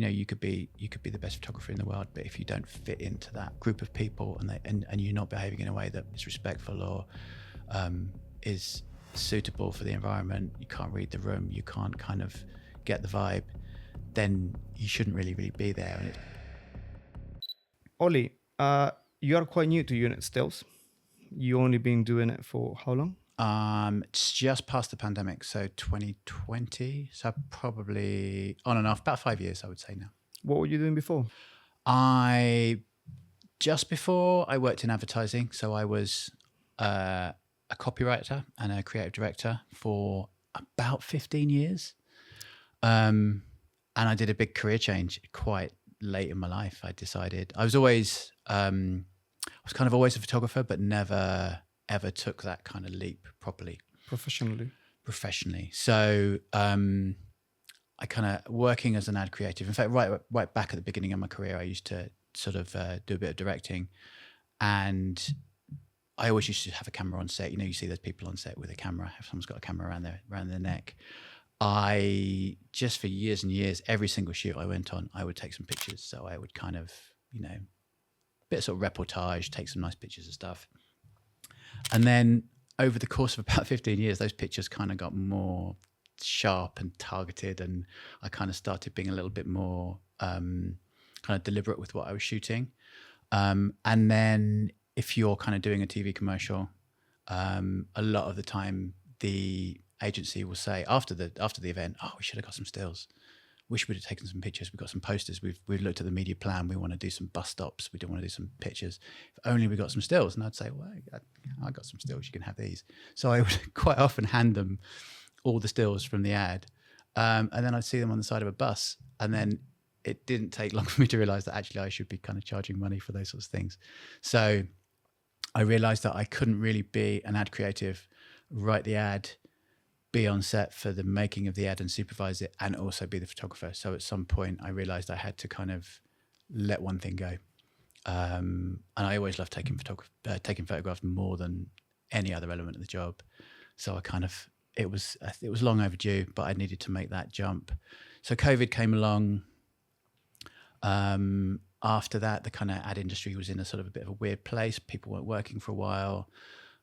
you could be the best photographer in the world, but if you don't fit into that group of people and you're not behaving in a way that is respectful or is suitable for the environment, you can't read the room, you can't kind of get the vibe, then you shouldn't really be there. Olly, you are quite new to unit stills. You only been doing it for how long? It's just past the pandemic, so 2020. So probably on and off about 5 years, I would say now. What were you doing before? Just before I worked in advertising, so I was a copywriter and a creative director for about 15 years. And I did a big career change quite late in my life. I decided I was always, I was kind of always a photographer, but never ever took that kind of leap properly. Professionally. So I kind of working as an ad creative. In fact, right back at the beginning of my career, I used to sort of do a bit of directing, and I always used to have a camera on set. You see those people on set with a camera. If someone's got a camera around their neck. I just for years and years, every single shoot I went on, I would take some pictures. So I would kind of, bit of sort of reportage, take some nice pictures of stuff. And then over the course of about 15 years, those pictures kind of got more sharp and targeted, and I kind of started being a little bit more kind of deliberate with what I was shooting. And then if you're kind of doing a TV commercial, a lot of the time the agency will say after the event, oh, we should have got some stills. Wish we'd have taken some pictures. We've got some posters. We've looked at the media plan. We want to do some bus stops. We don't want to do some pictures. If only we got some stills. And I'd say, well, I got some stills. You can have these. So I would quite often hand them all the stills from the ad. And then I'd see them on the side of a bus. And then it didn't take long for me to realize that actually I should be kind of charging money for those sorts of things. So I realized that I couldn't really be an ad creative, write the ad, be on set for the making of the ad and supervise it, and also be the photographer. So at some point I realized I had to kind of let one thing go. And I always loved taking photographs more than any other element of the job. So I kind of, it was long overdue, but I needed to make that jump. So COVID came along. After that, the kind of ad industry was in a sort of a bit of a weird place. People weren't working for a while.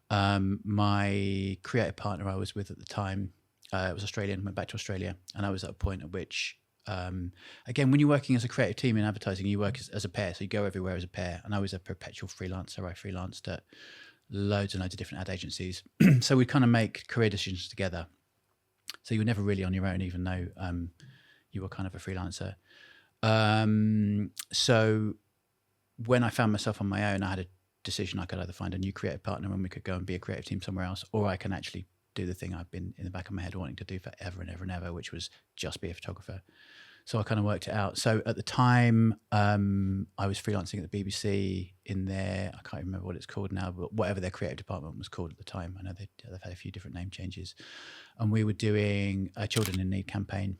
My creative partner I was with at the time, was Australian, went back to Australia, and I was at a point at which, again, when you're working as a creative team in advertising, you work as a pair, so you go everywhere as a pair, and I was a perpetual freelancer. I freelanced at loads and loads of different ad agencies. So we kind of make career decisions together. So you were never really on your own, even though you were kind of a freelancer. So when I found myself on my own, I had a decision. I could either find a new creative partner and we could go and be a creative team somewhere else, or I can actually do the thing I've been in the back of my head wanting to do forever and ever and ever, which was just be a photographer. So I kind of worked it out. So at the time, I was freelancing at the BBC in their, I can't remember what it's called now, but whatever their creative department was called at the time. I know they've had a few different name changes. And we were doing a Children in Need campaign.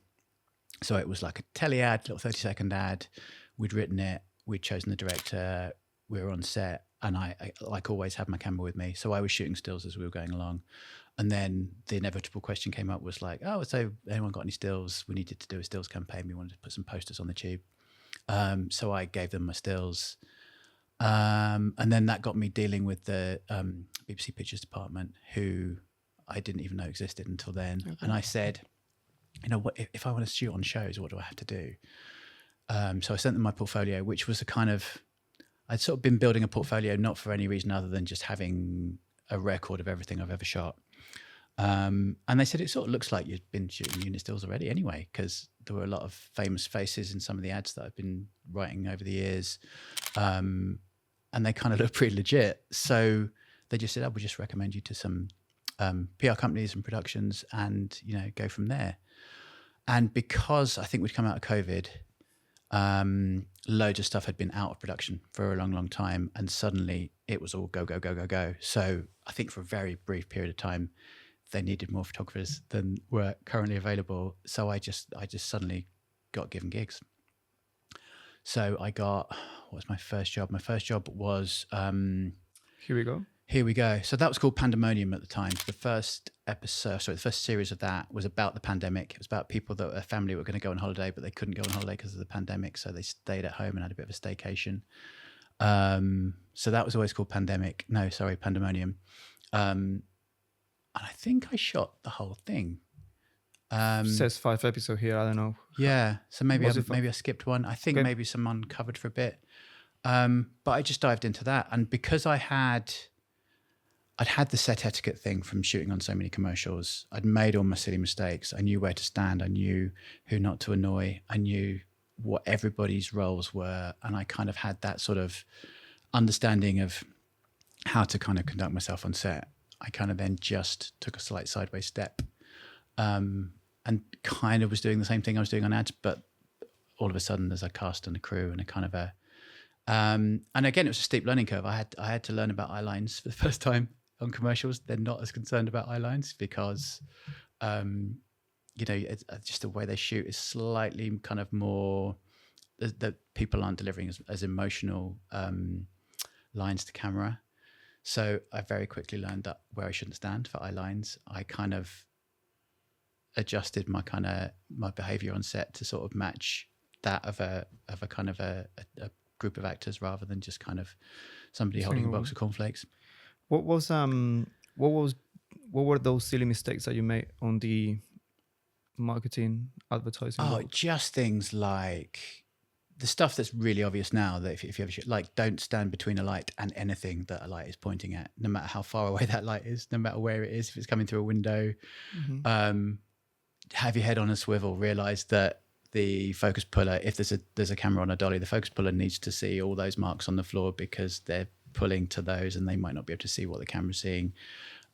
So it was like a telly ad, little 30-second ad. We'd written it. We'd chosen the director. We were on set. And I, like always, had my camera with me. So I was shooting stills as we were going along. And then the inevitable question came up was like, oh, so anyone got any stills? We needed to do a stills campaign. We wanted to put some posters on the tube. So I gave them my stills. And then that got me dealing with the BBC Pictures department, who I didn't even know existed until then. Okay. And I said, what if I want to shoot on shows, what do I have to do? So I sent them my portfolio, which was a kind of, I'd sort of been building a portfolio not for any reason other than just having a record of everything I've ever shot. And they said, it sort of looks like you've been shooting unit stills already anyway, because there were a lot of famous faces in some of the ads that I've been writing over the years. And they kind of look pretty legit. So they just said, I would just recommend you to some PR companies and productions and, go from there. And because I think we'd come out of COVID, loads of stuff had been out of production for a long, long time. And suddenly it was all go, go, go, go, go. So I think for a very brief period of time, they needed more photographers than were currently available. So I just suddenly got given gigs. So I got, what was my first job? My first job was... Here we go. Here we go. So that was called Pandemonium at the time. So the first the first series of that was about the pandemic. It was about people that a family were going to go on holiday, but they couldn't go on holiday because of the pandemic. So they stayed at home and had a bit of a staycation. So that was always called Pandemonium. And I think I shot the whole thing. Says 5 episodes here. I don't know. Yeah. So maybe Was it maybe I skipped one. I think Okay. maybe someone covered for a bit. But I just dived into that. And because I'd had the set etiquette thing from shooting on so many commercials. I'd made all my silly mistakes. I knew where to stand. I knew who not to annoy. I knew what everybody's roles were. And I kind of had that sort of understanding of how to kind of conduct myself on set. I kind of then just took a slight sideways step and kind of was doing the same thing I was doing on ads, but all of a sudden there's a cast and a crew and a kind of a... and again, it was a steep learning curve. I had to learn about eye lines for the first time on commercials. They're not as concerned about eye lines because, it's just the way they shoot is slightly kind of more, the people aren't delivering as emotional lines to camera. So I very quickly learned that where I shouldn't stand for eye lines. I kind of adjusted my behavior on set to sort of match that of a kind of a group of actors rather than just kind of somebody holding a box of cornflakes. What were those silly mistakes that you made on the marketing advertising? Oh, roles? just things like the stuff that's really obvious now that if you ever shoot, like don't stand between a light and anything that a light is pointing at, no matter how far away that light is, no matter where it is, if it's coming through a window. Have your head on a swivel, realize that the focus puller, if there's a camera on a dolly, the focus puller needs to see all those marks on the floor because they're pulling to those and they might not be able to see what the camera's seeing.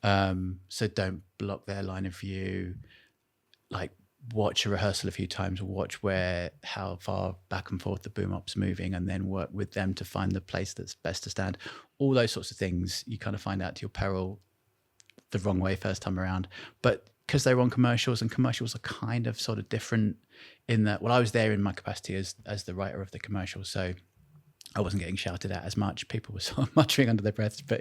So don't block their line of view. Like watch a rehearsal a few times, watch how far back and forth the boom op's moving and then work with them to find the place that's best to stand. All those sorts of things you kind of find out to your peril the wrong way first time around. But because they were on commercials and commercials are kind of sort of different in that, well, I was there in my capacity as the writer of the commercial. So I wasn't getting shouted at as much. People were sort of muttering under their breaths, but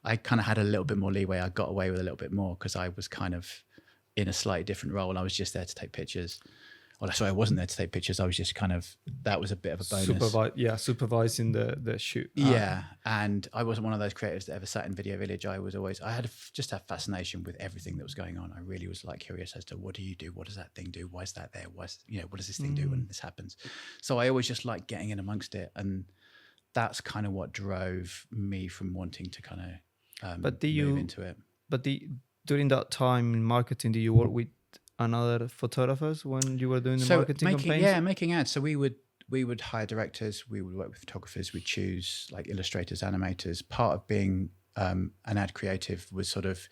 I kind of had a little bit more leeway. I got away with a little bit more because I was kind of in a slightly different role. I was just there to take pictures. Well, sorry, I wasn't there to take pictures. I was just kind of, that was a bit of a bonus. Supervising the shoot. Yeah. And I wasn't one of those creatives that ever sat in Video Village. I had just a fascination with everything that was going on. I really was like curious as to what do you do? What does that thing do? Why is that there? What does this thing do when this happens? So I always just like getting in amongst it. And that's kind of what drove me from wanting to kind of move into it. But during that time in marketing, did you work with another photographers when you were doing the marketing campaigns? Yeah, making ads. So we would hire directors, we would work with photographers, we'd choose like illustrators, animators. Part of being an ad creative was sort of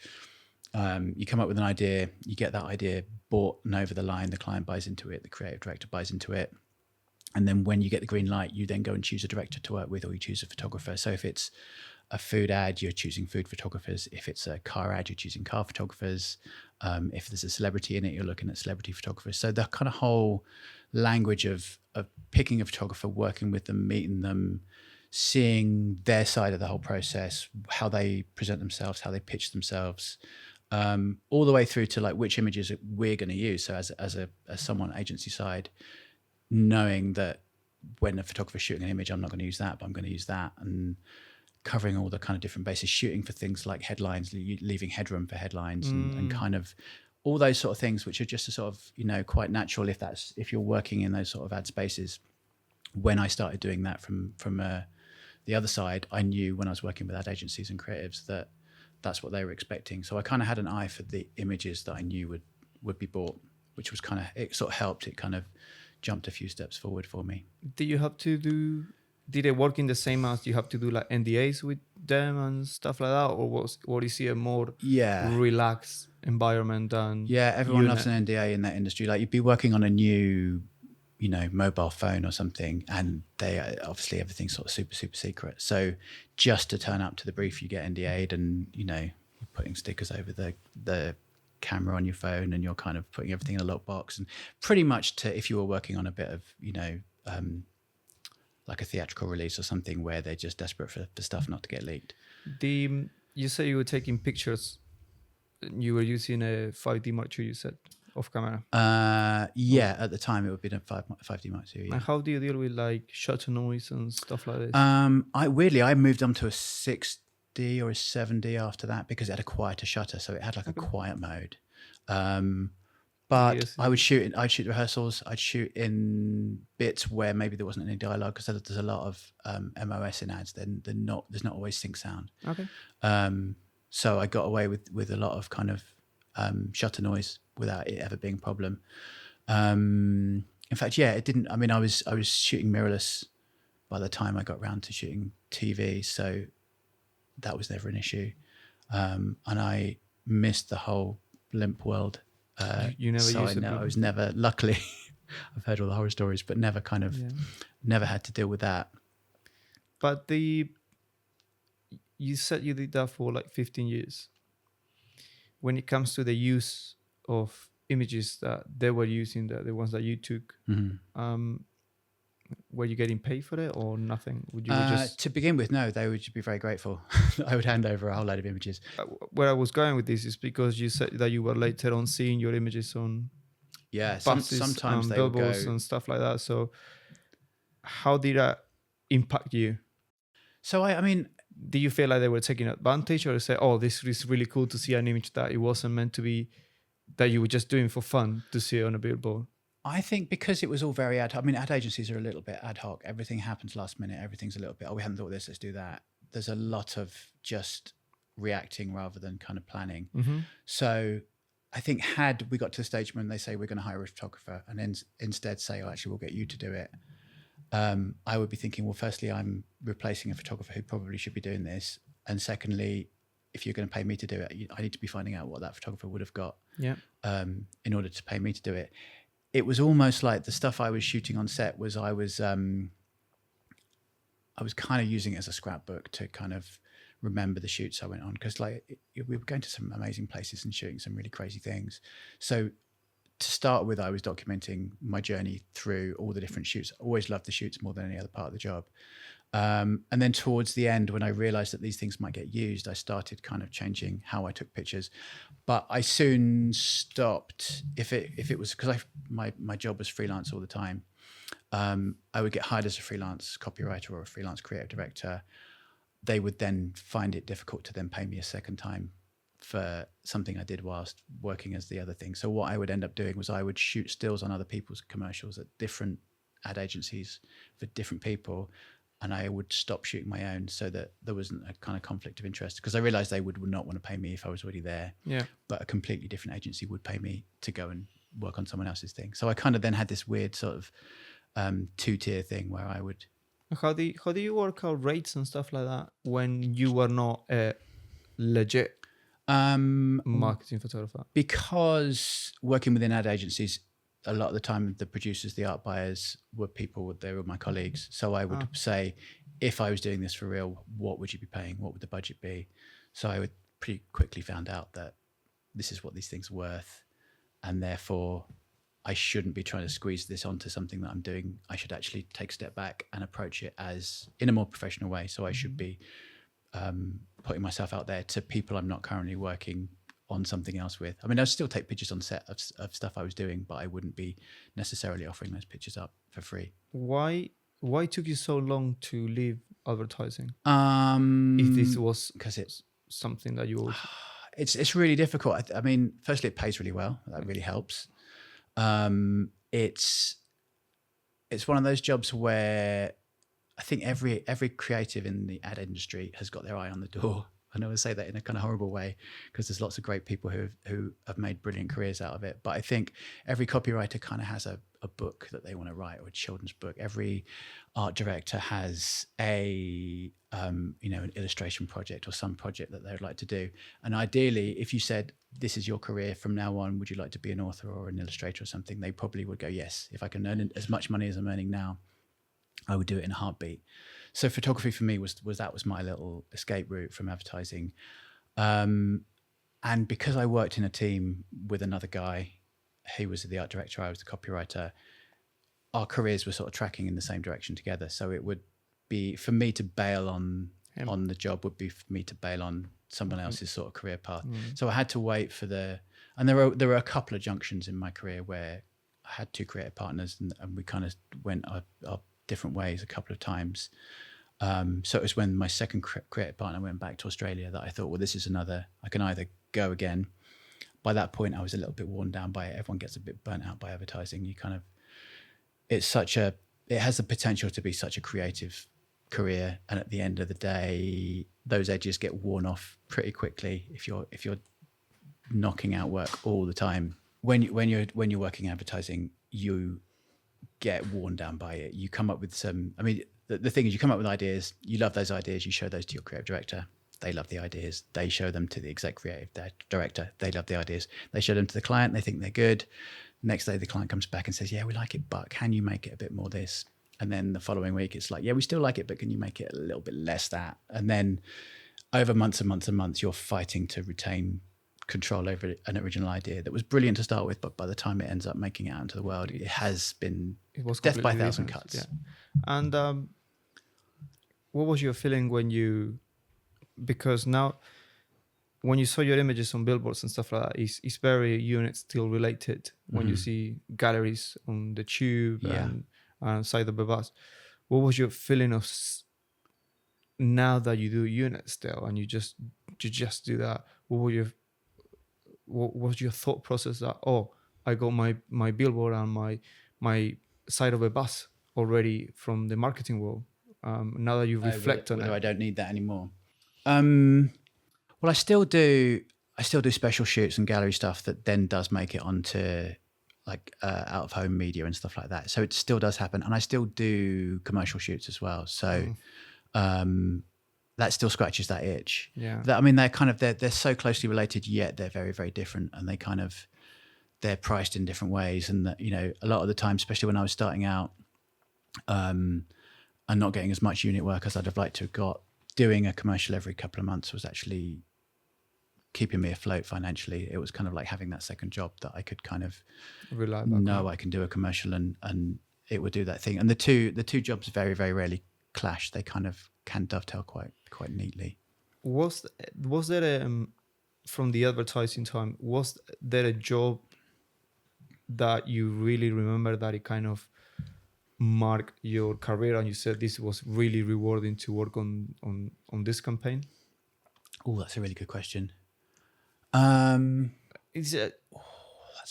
you come up with an idea, you get that idea bought and over the line, the client buys into it, the creative director buys into it. And then when you get the green light, you then go and choose a director to work with or you choose a photographer. So if it's a food ad, you're choosing food photographers. If it's a car ad, you're choosing car photographers. If there's a celebrity in it, you're looking at celebrity photographers. So the kind of whole language of picking a photographer, working with them, meeting them, seeing their side of the whole process, how they present themselves, how they pitch themselves, all the way through to like which images we're going to use. So as someone agency side, knowing that when a photographer's shooting an image, I'm not going to use that, but I'm going to use that, and covering all the kind of different bases, shooting for things like headlines, leaving headroom for headlines, and kind of all those sort of things, which are just a sort of, quite natural if you're working in those sort of ad spaces. When I started doing that from the other side, I knew when I was working with ad agencies and creatives that that's what they were expecting. So I kind of had an eye for the images that I knew would be bought, which was it sort of helped. It kind of jumped a few steps forward for me. Did they work in the same as you have to do like NDAs with them and stuff like that? Or is it a more relaxed environment than everyone loves an NDA in that industry. Like you'd be working on a new, mobile phone or something, and they obviously everything's sort of super, super secret. So just to turn up to the brief, you get NDA'd and, you're putting stickers over the camera on your phone and you're kind of putting everything in a lockbox, and pretty much if you were working on a bit of, like a theatrical release or something where they're just desperate for stuff not to get leaked. You say you were taking pictures. You were using a 5D Mark II, you said, off camera. Yeah, at the time it would be a 5D Mark II. Yeah. And how do you deal with like shutter noise and stuff like this? I moved on to a 6D or a 7D after that because it had a quieter shutter, so it had like a quiet mode. But Yes, I'd shoot rehearsals. I'd shoot in bits where maybe there wasn't any dialogue because there's a lot of MOS in ads. There's not always sync sound. Okay. So I got away with a lot of kind of shutter noise without it ever being a problem. In fact, yeah, it didn't. I mean, I was shooting mirrorless by the time I got round to shooting TV, so that was never an issue. And I missed the whole blimp world. You never used it. I was never. Luckily, I've heard all the horror stories, but never never had to deal with that. But you said you did that for like 15 years. When it comes to the use of images that they were using, the ones that you took, were you getting paid for it or nothing? Would you just to begin with? No, they would be very grateful. I would hand over a whole load of images. Where I was going with this is because you said that you were later on seeing your images on buses, sometimes they billboards would go and stuff like that. So how did that impact you? So I mean, do you feel like they were taking advantage, or say, "Oh, this is really cool to see an image that it wasn't meant to be, that you were just doing for fun to see it on a billboard"? I think because it was all very ad hoc. I mean, ad agencies are a little bit ad hoc. Everything happens last minute. Everything's a little bit, we hadn't thought of this, let's do that. There's a lot of just reacting rather than kind of planning. Mm-hmm. So I think had we got to the stage when they say we're going to hire a photographer and then instead say, oh, actually, we'll get you to do it. I would be thinking, well, firstly, I'm replacing a photographer who probably should be doing this. And secondly, if you're going to pay me to do it, I need to be finding out what that photographer would have got in order to pay me to do it. It was almost like the stuff I was shooting on set was I was kind of using it as a scrapbook to kind of remember the shoots I went on, because like we were going to some amazing places and shooting some really crazy things. So to start with, I was documenting my journey through all the different shoots. I always loved the shoots more than any other part of the job. And then towards the end, when I realized that these things might get used, I started kind of changing how I took pictures. But I soon stopped. If it was because my job was freelance all the time, I would get hired as a freelance copywriter or a freelance creative director. They would then find it difficult to then pay me a second time for something I did whilst working as the other thing. So what I would end up doing was I would shoot stills on other people's commercials at different ad agencies for different people, and I would stop shooting my own so that there wasn't a kind of conflict of interest, because I realized they would not want to pay me if I was already there. Yeah. But a completely different agency would pay me to go and work on someone else's thing. So I kind of then had this weird sort of two-tier thing where I would... How do you work out rates and stuff like that when you were not a legit marketing photographer? Because working within ad agencies, a lot of the time the producers, the art buyers they were my colleagues. So I would say, if I was doing this for real, what would you be paying? What would the budget be? So I would pretty quickly found out that this is what these things are worth, and therefore I shouldn't be trying to squeeze this onto something that I'm doing. I should actually take a step back and approach it as in a more professional way. So I should be putting myself out there to people I'm not currently working on something else with. I mean, I'd still take pictures on set of stuff I was doing, but I wouldn't be necessarily offering those pictures up for free. Why took you so long to leave advertising? If this was because it's something that you always... It's really difficult. I mean, firstly, it pays really well. That really helps. It's one of those jobs where I think every creative in the ad industry has got their eye on the door. I know I say that in a kind of horrible way, because there's lots of great people who have made brilliant careers out of it. But I think every copywriter kind of has a book that they want to write, or a children's book. Every art director has an illustration project or some project that they would like to do. And ideally, if you said, this is your career from now on, would you like to be an author or an illustrator or something? They probably would go, yes. If I can earn as much money as I'm earning now, I would do it in a heartbeat. So photography for me was my little escape route from advertising. And because I worked in a team with another guy, he was the art director, I was the copywriter, our careers were sort of tracking in the same direction together. So it would be, for me to bail on on the job would be for me to bail on someone else's sort of career path. Mm. So I had to wait for and there were a couple of junctions in my career where I had two creative partners and we kind of went our different ways a couple of times. So it was when my second creative partner went back to Australia that I thought, well, this is I can either go again. By that point, I was a little bit worn down by it. Everyone gets a bit burnt out by advertising. It has the potential to be such a creative career. And at the end of the day, those edges get worn off pretty quickly if you're knocking out work all the time. When you're working in advertising, you get worn down by it. You come up with the thing is, you come up with ideas, you love those ideas, you show those to your creative director, they love the ideas, they show them to the exec creative director, they love the ideas, they show them to the client, they think they're good. Next day the client comes back and says, yeah, we like it, but can you make it a bit more this? And then the following week it's like, yeah, we still like it, but can you make it a little bit less that? And then over months and months and months, you're fighting to retain control over an original idea that was brilliant to start with, but by the time it ends up making it out into the world, it was death by a thousand cuts. Yeah. And what was your feeling because now when you saw your images on billboards and stuff like that, it's very unit still related. When you see galleries on the tube and side of the bus, what was your feeling of now that you do unit still and you just do that? What was your thought process that, I got my billboard and my side of a bus already from the marketing world? Now that you reflect on it, I don't need that anymore. Well, I still do special shoots and gallery stuff that then does make it onto like out of home media and stuff like that. So it still does happen, and I still do commercial shoots as well. So that still scratches that itch. Yeah. They're so closely related, yet they're very, very different, and they're priced in different ways. And that, a lot of the time, especially when I was starting out, and not getting as much unit work as I'd have liked to have got, doing a commercial every couple of months was actually keeping me afloat financially. It was kind of like having that second job that I could kind of I can do a commercial and it would do that thing. And the two jobs very, very rarely clash. They kind of can dovetail quite neatly. Was there from the advertising time, was there a job that you really remember that it kind of marked your career and you said this was really rewarding to work on this campaign? Oh, that's a really good question. It's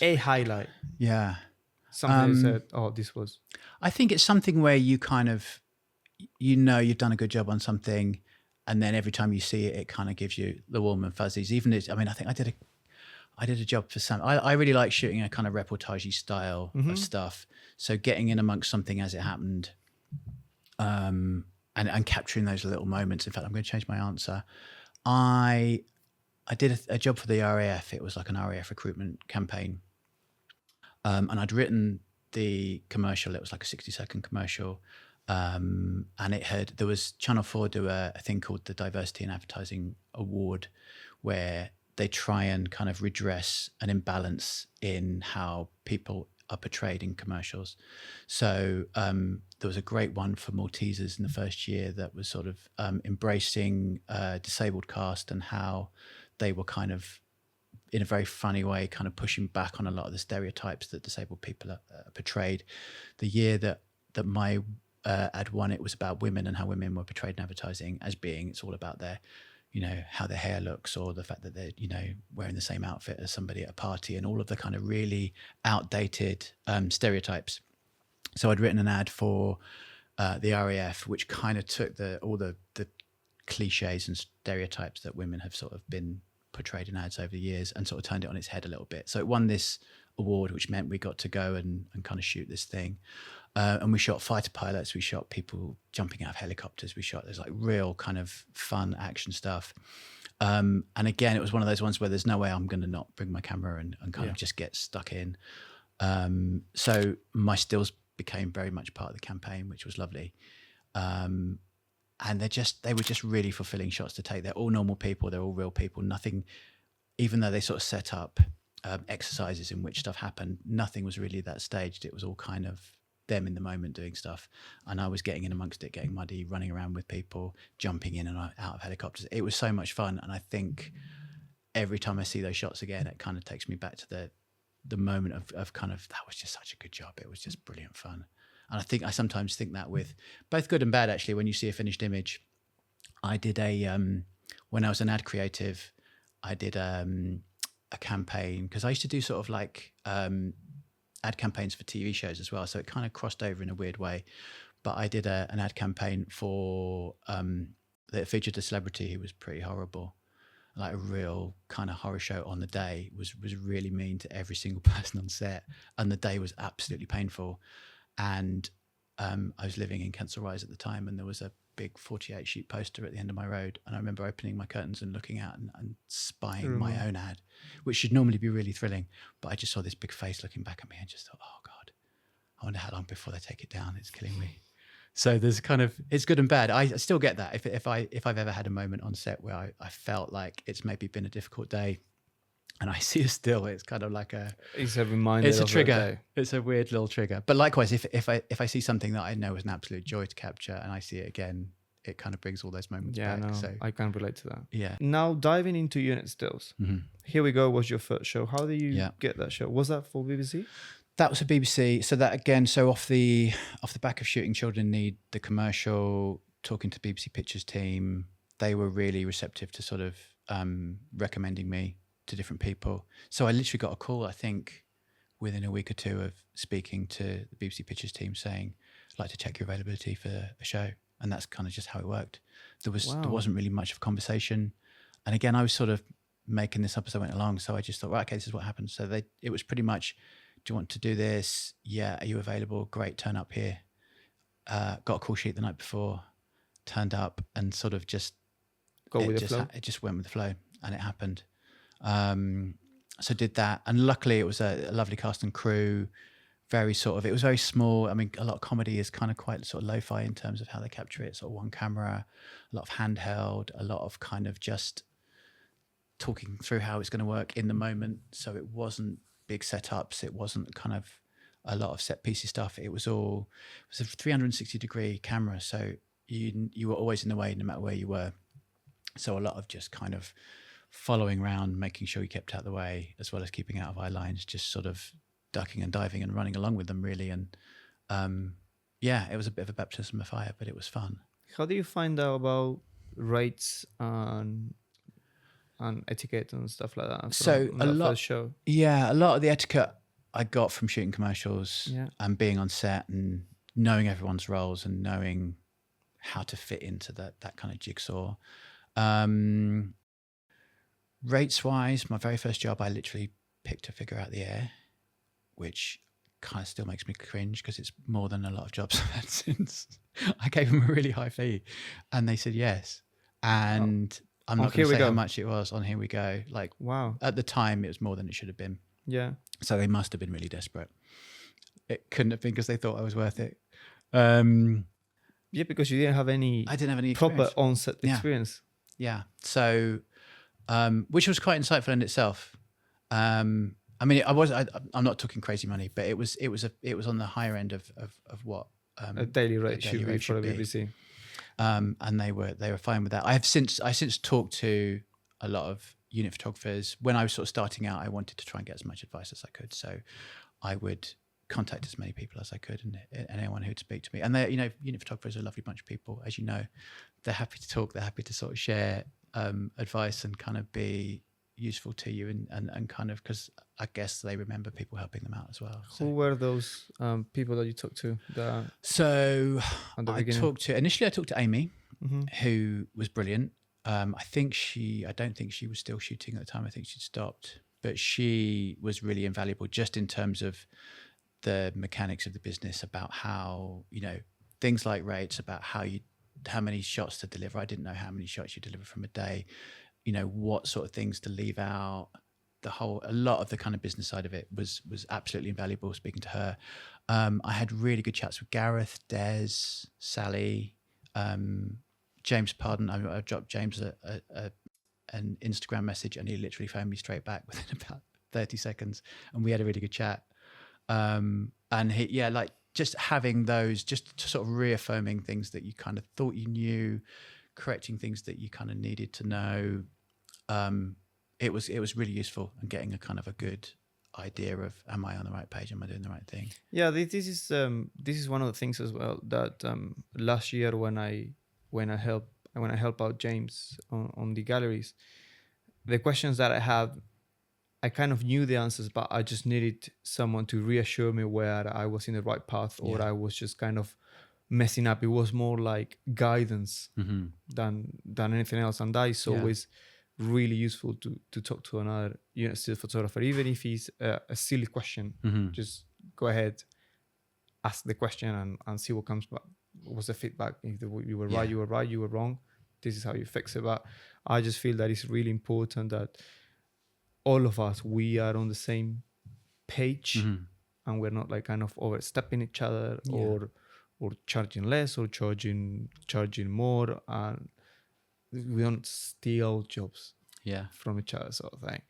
a highlight. Yeah. Something you said, this was. I think it's something where you kind of, you've done a good job on something, and then every time you see it, it kind of gives you the warm and fuzzies. I think I did a job for some. I really like shooting a kind of reportage-y style of stuff. So getting in amongst something as it happened, and capturing those little moments. In fact, I'm going to change my answer. I did a job for the RAF. It was like an RAF recruitment campaign, and I'd written the commercial. It was like a 60-second commercial, and there was Channel 4 do a thing called the Diversity in Advertising Award, where they try and kind of redress an imbalance in how people are portrayed in commercials. So there was a great one for Maltesers in the first year that was sort of embracing disabled cast and how they were kind of, in a very funny way, kind of pushing back on a lot of the stereotypes that disabled people are portrayed. The year that my ad won, it was about women and how women were portrayed in advertising as being, it's all about their, how their hair looks, or the fact that they're, wearing the same outfit as somebody at a party, and all of the kind of really outdated stereotypes. So I'd written an ad for the RAF, which kind of took all the cliches and stereotypes that women have sort of been portrayed in ads over the years and sort of turned it on its head a little bit. So it won this award, which meant we got to go and kind of shoot this thing. And we shot fighter pilots, we shot people jumping out of helicopters, there's like real kind of fun action stuff. And again, it was one of those ones where there's no way I'm going to not bring my camera and kind of just get stuck in. So my stills became very much part of the campaign, which was lovely. And they were just really fulfilling shots to take. They're all normal people. They're all real people. Nothing, even though they sort of set up exercises in which stuff happened, nothing was really that staged. It was all kind of them in the moment doing stuff, and I was getting in amongst it, getting muddy, running around with people, jumping in and out of helicopters. It was so much fun, and I think every time I see those shots again, it kind of takes me back to the moment of kind of, that was just such a good job. It was just brilliant fun. And I sometimes think that with both good and bad, actually, when you see a finished image. I did when I was an ad creative, I did a campaign, because I used to do sort of like ad campaigns for TV shows as well. So it kind of crossed over in a weird way. But I did an ad campaign for that featured a celebrity who was pretty horrible. Like a real kind of horror show on the day, was really mean to every single person on set. And the day was absolutely painful. And I was living in Kensal Rise at the time, and there was a big 48 sheet poster at the end of my road. And I remember opening my curtains and looking out and spying my own ad, which should normally be really thrilling. But I just saw this big face looking back at me and just thought, oh God, I wonder how long before they take it down. It's killing me. So there's kind of, it's good and bad. I still get that. If I've ever had a moment on set where I felt like it's maybe been a difficult day, and I see a still, it's kind of like it's a reminder. It's a of trigger. It's a weird little trigger. But likewise, if I see something that I know was an absolute joy to capture, and I see it again, it kind of brings all those moments back. No, so I can relate to that. Yeah. Now diving into unit stills. Mm-hmm. Here We Go was your first show. How did you get that show? Was that for BBC? That was a BBC. So that again, so off the back of shooting Children in Need, the commercial, talking to BBC Pictures team, they were really receptive to sort of recommending me to different people. So I literally got a call, I think, within a week or two of speaking to the BBC Pictures team saying, I'd like to check your availability for a show. And that's kind of just how it worked. There wasn't really much of a conversation. And again, I was sort of making this up as I went along. So I just thought, right, okay, this is what happened. So it was pretty much, do you want to do this? Yeah. Are you available? Great. Turn up here. Got a call sheet the night before, turned up, and sort of just it just went with the flow, and it happened. So did that, and luckily it was a lovely cast and crew. It was very small. I mean, a lot of comedy is kind of quite sort of lo-fi in terms of how they capture it. Sort of one camera, a lot of handheld, a lot of kind of just talking through how it's going to work in the moment. So it wasn't big setups. It wasn't kind of a lot of set piecey stuff. It was a 360-degree camera. So you were always in the way no matter where you were. So a lot of just kind of following around, making sure you kept out of the way, as well as keeping out of eye lines, just sort of ducking and diving and running along with them, really. And it was a bit of a baptism of fire, but it was fun. How do you find out about rates and etiquette and stuff like that? So a lot of the etiquette I got from shooting commercials and being on set and knowing everyone's roles and knowing how to fit into that kind of jigsaw. Rates wise, my very first job, I literally picked a figure out of the air, which kind of still makes me cringe because it's more than a lot of jobs I've had since. I gave them a really high fee and they said yes. And I'm not going to say how much it was on Here We Go. Like, wow. At the time, it was more than it should have been. Yeah. So they must have been really desperate. It couldn't have been because they thought I was worth it. Yeah, because you didn't have any. I didn't have any proper on-set experience. Yeah. So, which was quite insightful in itself. I mean, I'm not talking crazy money, but it was on the higher end of what a daily rate should be for the BBC. And they were fine with that. I since talked to a lot of unit photographers. When I was sort of starting out, I wanted to try and get as much advice as I could. So I would contact as many people as I could and anyone who'd speak to me. And they, unit photographers are a lovely bunch of people, as you know. They're happy to talk. They're happy to sort of share advice and kind of be useful to you and kind of, because I guess they remember people helping them out as well. So. Who were those people that you talked to? So I talked to Amy, mm-hmm. who was brilliant. I don't think she was still shooting at the time. I think she'd stopped, but she was really invaluable just in terms of the mechanics of the business, about how, things like rates, about how many shots to deliver. I didn't know how many shots you deliver from a day, what sort of things to leave out. A lot of the kind of business side of it was absolutely invaluable speaking to her. I had really good chats with Gareth, Des, Sally, James Pardon. I dropped James an Instagram message and he literally phoned me straight back within about 30 seconds and we had a really good chat. And just having those, just sort of reaffirming things that you kind of thought you knew, correcting things that you kind of needed to know. It was really useful, and getting a kind of a good idea of, am I on the right page? Am I doing the right thing? Yeah, this is one of the things as well that last year when I help out James on the galleries, the questions that I had, I kind of knew the answers, but I just needed someone to reassure me where I was in the right path, or Yeah. I was just kind of messing up. It was more like guidance Mm-hmm. than anything else, and that is Yeah. always really useful to talk to another still photographer, even if it's a silly question. Mm-hmm. Just go ahead, ask the question, and see what comes back. What was the feedback? If you were right, Yeah. you were right. You were wrong. This is how you fix it. But I just feel that it's really important that all of us, we are on the same page, Mm-hmm. and we're not like kind of overstepping each other, Yeah. or charging less or charging more, and we don't steal jobs Yeah. from each other, sort of thing.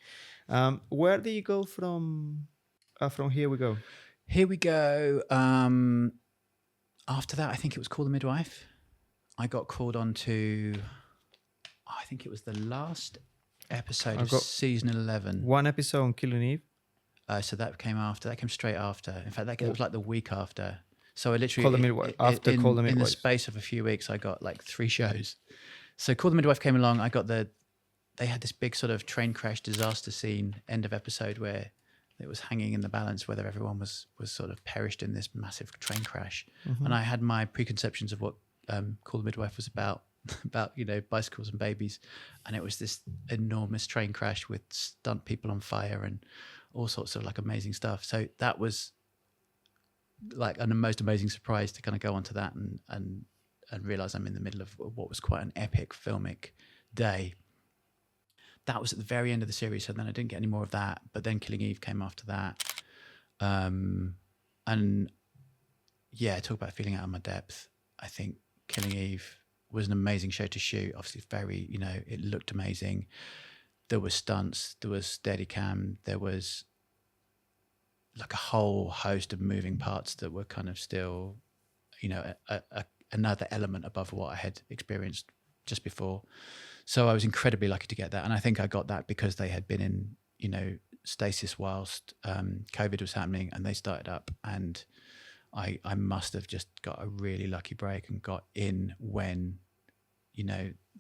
Where do you go from? From here we go. Here we go. After that, I think it was Call the Midwife. I got called on to, I think it was the last episode I of got season 11. One episode on Killing Eve. So that came after. That came straight after. In fact, it was like the week after. So I literally Call the Midwife. After Call the in the Midwife. space of a few weeks, I got like 3 shows. So Call the Midwife came along. I got they had this big sort of train crash disaster scene, end of episode, where it was hanging in the balance whether everyone was sort of perished in this massive train crash. And I had my preconceptions of what Call the Midwife was about bicycles and babies, and it was this enormous train crash with stunt people on fire and all sorts of like amazing stuff. So that was like the most amazing surprise to kind of go onto that and realize I'm in the middle of what was quite an epic filmic day. That was at the very end of the series, so then I didn't get any more of that. But then Killing Eve came after that, and yeah, talk about feeling out of my depth. I think Killing Eve was an amazing show to shoot. Obviously, very, it looked amazing. There was stunts, there was Steadicam, there was like a whole host of moving parts that were kind of still, another element above what I had experienced just before. So I was incredibly lucky to get that. And I think I got that because they had been in, stasis whilst COVID was happening, and they started up, and I must have just got a really lucky break and got in when,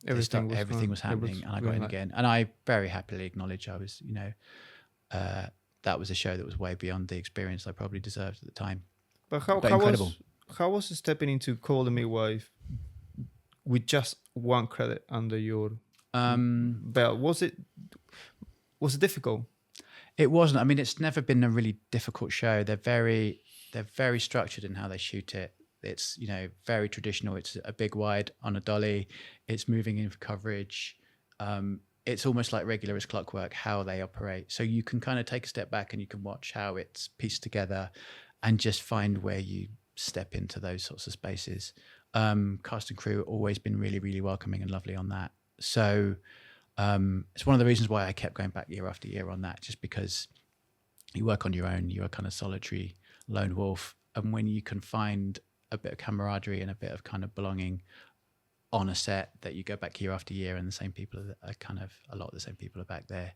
everything was happening, and I got in again. And I very happily acknowledge I was, that was a show that was way beyond the experience I probably deserved at the time. But how was stepping into Call the Midwife with just one credit under your belt? Was it difficult? It wasn't. I mean, it's never been a really difficult show. They're very structured in how they shoot it. It's, very traditional. It's a big wide on a dolly. It's moving in for coverage. It's almost like regular as clockwork how they operate. So you can kind of take a step back and you can watch how it's pieced together and just find where you step into those sorts of spaces. Cast and crew always been really, really welcoming and lovely on that. So it's one of the reasons why I kept going back year after year on that, just because you work on your own, you're a kind of solitary lone wolf. And when you can find a bit of camaraderie and a bit of kind of belonging on a set, that you go back year after year and the same people are kind of, a lot of the same people are back there.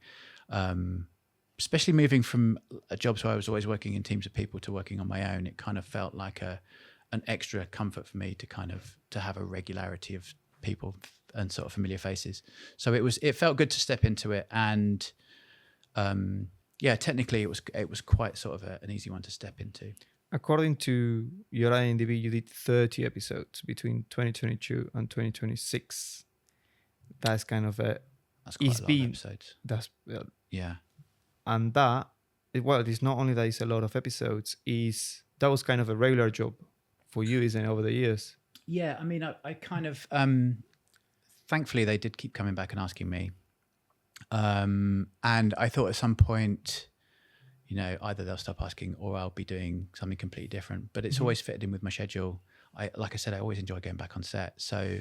Especially moving from a job where I was always working in teams of people to working on my own, it kind of felt like an extra comfort for me to kind of to have a regularity of people and sort of familiar faces. So it felt good to step into it, and technically it was quite sort of an easy one to step into. According to your IMDb, you did 30 episodes between 2022 and 2026. That's kind of That's quite a lot of episodes. That's yeah. And it's not only that it's a lot of episodes, that was kind of a regular job for you, isn't it, over the years? Yeah, I mean, I kind of, thankfully they did keep coming back and asking me. And I thought at some point, either they'll stop asking or I'll be doing something completely different. But it's always fitted in with my schedule. Like I said, I always enjoy going back on set. So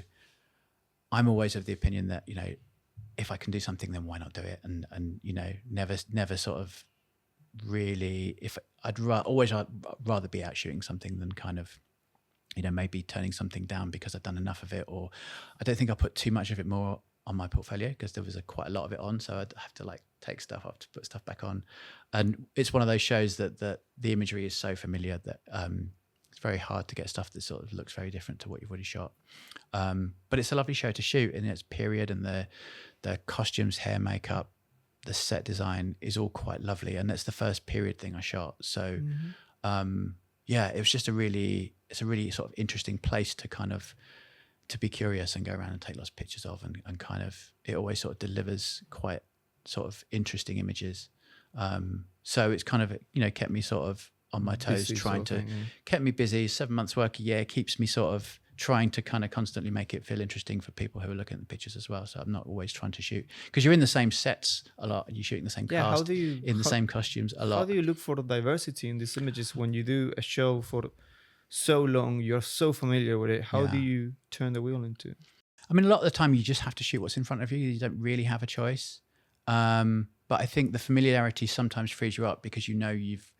I'm always of the opinion that, if I can do something, then why not do it? And never sort of really, if I'd rather be out shooting something than kind of, maybe turning something down because I've done enough of it, or I don't think I put too much of it more on my portfolio because there was quite a lot of it on, so I'd have to like take stuff off to put stuff back on. And it's one of those shows that the imagery is so familiar that it's very hard to get stuff that sort of looks very different to what you've already shot. But it's a lovely show to shoot in its period, and the costumes, hair, makeup, the set design is all quite lovely, and it's the first period thing I shot. So yeah, it was just it's a really sort of interesting place to kind of to be curious and go around and take lots of pictures of, and kind of it always sort of delivers quite sort of interesting images. So it's kind of kept me sort of on my toes, kept me busy. 7 months work a year keeps me sort of trying to kind of constantly make it feel interesting for people who are looking at the pictures as well. So I'm not always trying to shoot, because you're in the same sets a lot and you're shooting the same cast the same costumes a lot. How do you look for the diversity in these images when you do a show for so long? You're so familiar with it. How do you turn the wheel into? I mean, a lot of the time you just have to shoot what's in front of you. You don't really have a choice. But I think the familiarity sometimes frees you up, because you've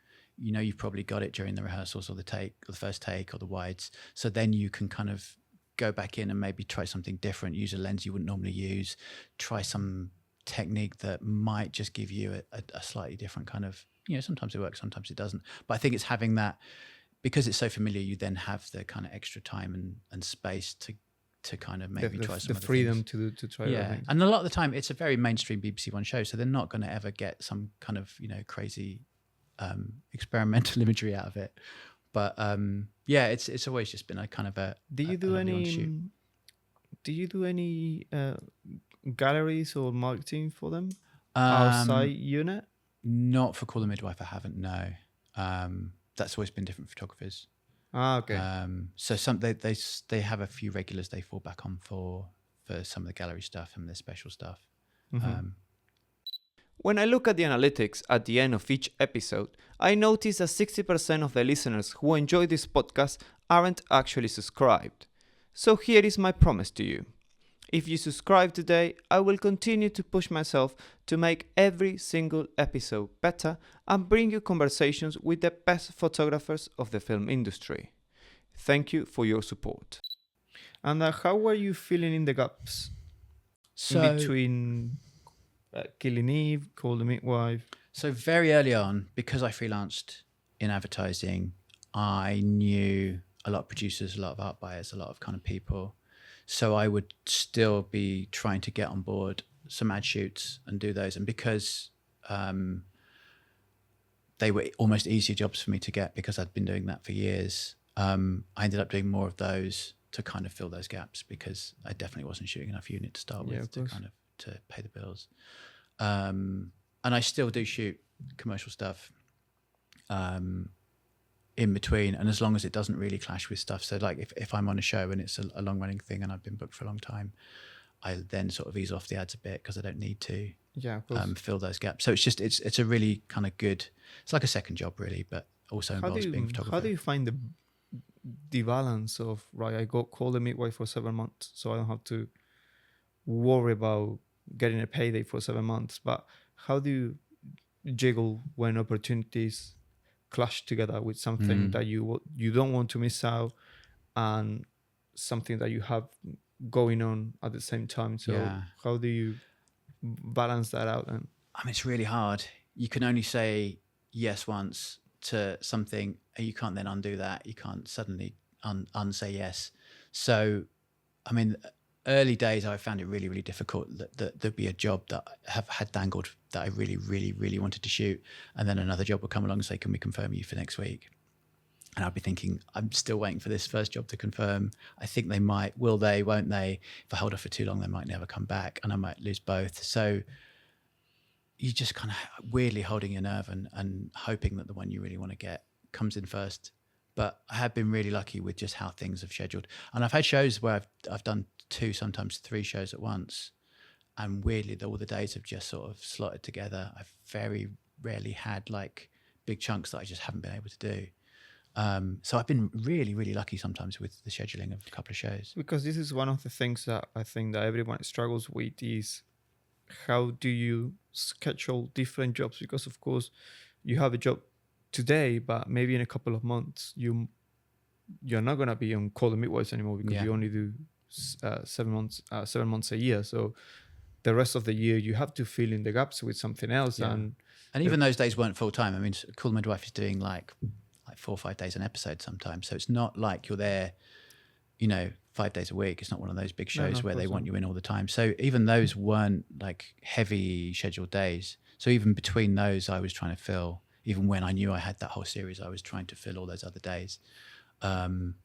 probably got it during the rehearsals or the first take or the wides. So then you can kind of go back in and maybe try something different, use a lens you wouldn't normally use, try some technique that might just give you a slightly different kind of, sometimes it works, sometimes it doesn't. But I think it's having that, because it's so familiar, you then have the kind of extra time and space to kind of maybe try some the other freedom things. to try. Yeah, and a lot of the time it's a very mainstream BBC One show, so they're not going to ever get some kind of crazy experimental imagery out of it. But yeah, it's always just been a kind of a. Do you do any galleries or marketing for them outside unit? Not for Call the Midwife, I haven't. No, that's always been different photographers. Okay. So they have a few regulars they fall back on for some of the gallery stuff and the special stuff. When I look at the analytics at the end of each episode, I notice that 60% of the listeners who enjoy this podcast aren't actually subscribed. So here is my promise to you. If you subscribe today, I will continue to push myself to make every single episode better and bring you conversations with the best photographers of the film industry. Thank you for your support. And how were you feeling in the gaps in between Killing Eve, Call the Midwife? So very early on, because I freelanced in advertising, I knew a lot of producers, a lot of art buyers, a lot of kind of people. So I would still be trying to get on board some ad shoots and do those. And because they were almost easier jobs for me to get, because I'd been doing that for years, I ended up doing more of those to kind of fill those gaps, because I definitely wasn't shooting enough unit to start with to pay the bills. And I still do shoot commercial stuff in between, and as long as it doesn't really clash with stuff. So like if I'm on a show and it's a long running thing and I've been booked for a long time, I then sort of ease off the ads a bit, because I don't need to fill those gaps. So it's a really kind of good, it's like a second job really, but also involves being a photographer. How do you find the balance of, right, I got Call the Midwife for 7 months, so I don't have to worry about getting a payday for 7 months, but how do you jiggle when opportunities clash together with something that you don't want to miss out, and something that you have going on at the same time? So how do you balance that out then? I mean, it's really hard. You can only say yes once to something, and you can't then undo that. You can't suddenly unsay yes. So, I mean, early days I found it really, really difficult that there'd be a job that I had dangled that I really, really, really wanted to shoot, and then another job would come along and say, can we confirm you for next week? And I'd be thinking, I'm still waiting for this first job to confirm. I think they might, will they, won't they? If I hold off for too long, they might never come back, and I might lose both. So you just kind of weirdly holding your nerve and hoping that the one you really want to get comes in first. But I have been really lucky with just how things have scheduled. And I've had shows where I've done 2, sometimes 3 shows at once. And weirdly, all the days have just sort of slotted together. I've very rarely had like big chunks that I just haven't been able to do. So I've been really, really lucky sometimes with the scheduling of a couple of shows. Because this is one of the things that I think that everyone struggles with, is how do you schedule different jobs? Because of course, you have a job today, but maybe in a couple of months you're not gonna be on Call the Midwives anymore because Yeah. you only do 7 months a year. So the rest of the year you have to fill in the gaps with something else. Yeah. And even those days weren't full time. I mean, Call the Midwife is doing like 4 or 5 days an episode sometimes. So it's not like you're there, 5 days a week. It's not one of those big No, shows of where they course want not. you in all the time. So even those weren't like heavy scheduled days. So even between those, I was trying to fill, even when I knew I had that whole series, I was trying to fill all those other days. And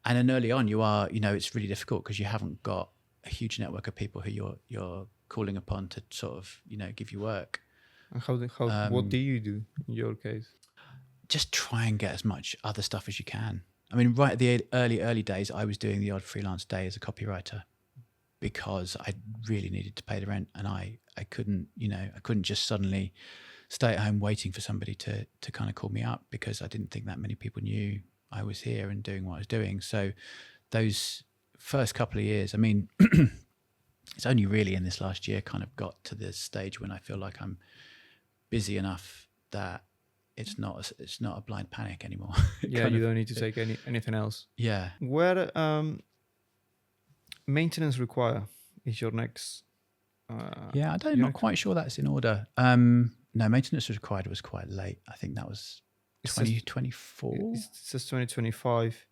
then early on, you are, it's really difficult because you haven't got a huge network of people who you're calling upon to sort of, give you work. And what do you do in your case? Just try and get as much other stuff as you can. I mean, right at the early days, I was doing the odd freelance day as a copywriter because I really needed to pay the rent, and I couldn't, I couldn't just suddenly stay at home waiting for somebody to kind of call me up because I didn't think that many people knew I was here and doing what I was doing. So those first couple of years, I mean, it's only really in this last year kind of got to this stage when I feel like I'm busy enough that it's not a blind panic anymore. Yeah, you don't need to take anything else. Yeah. Where maintenance require is your next? Yeah, I'm not quite sure that's in order. No, maintenance required was quite late. I think that was 2024. It says 2025,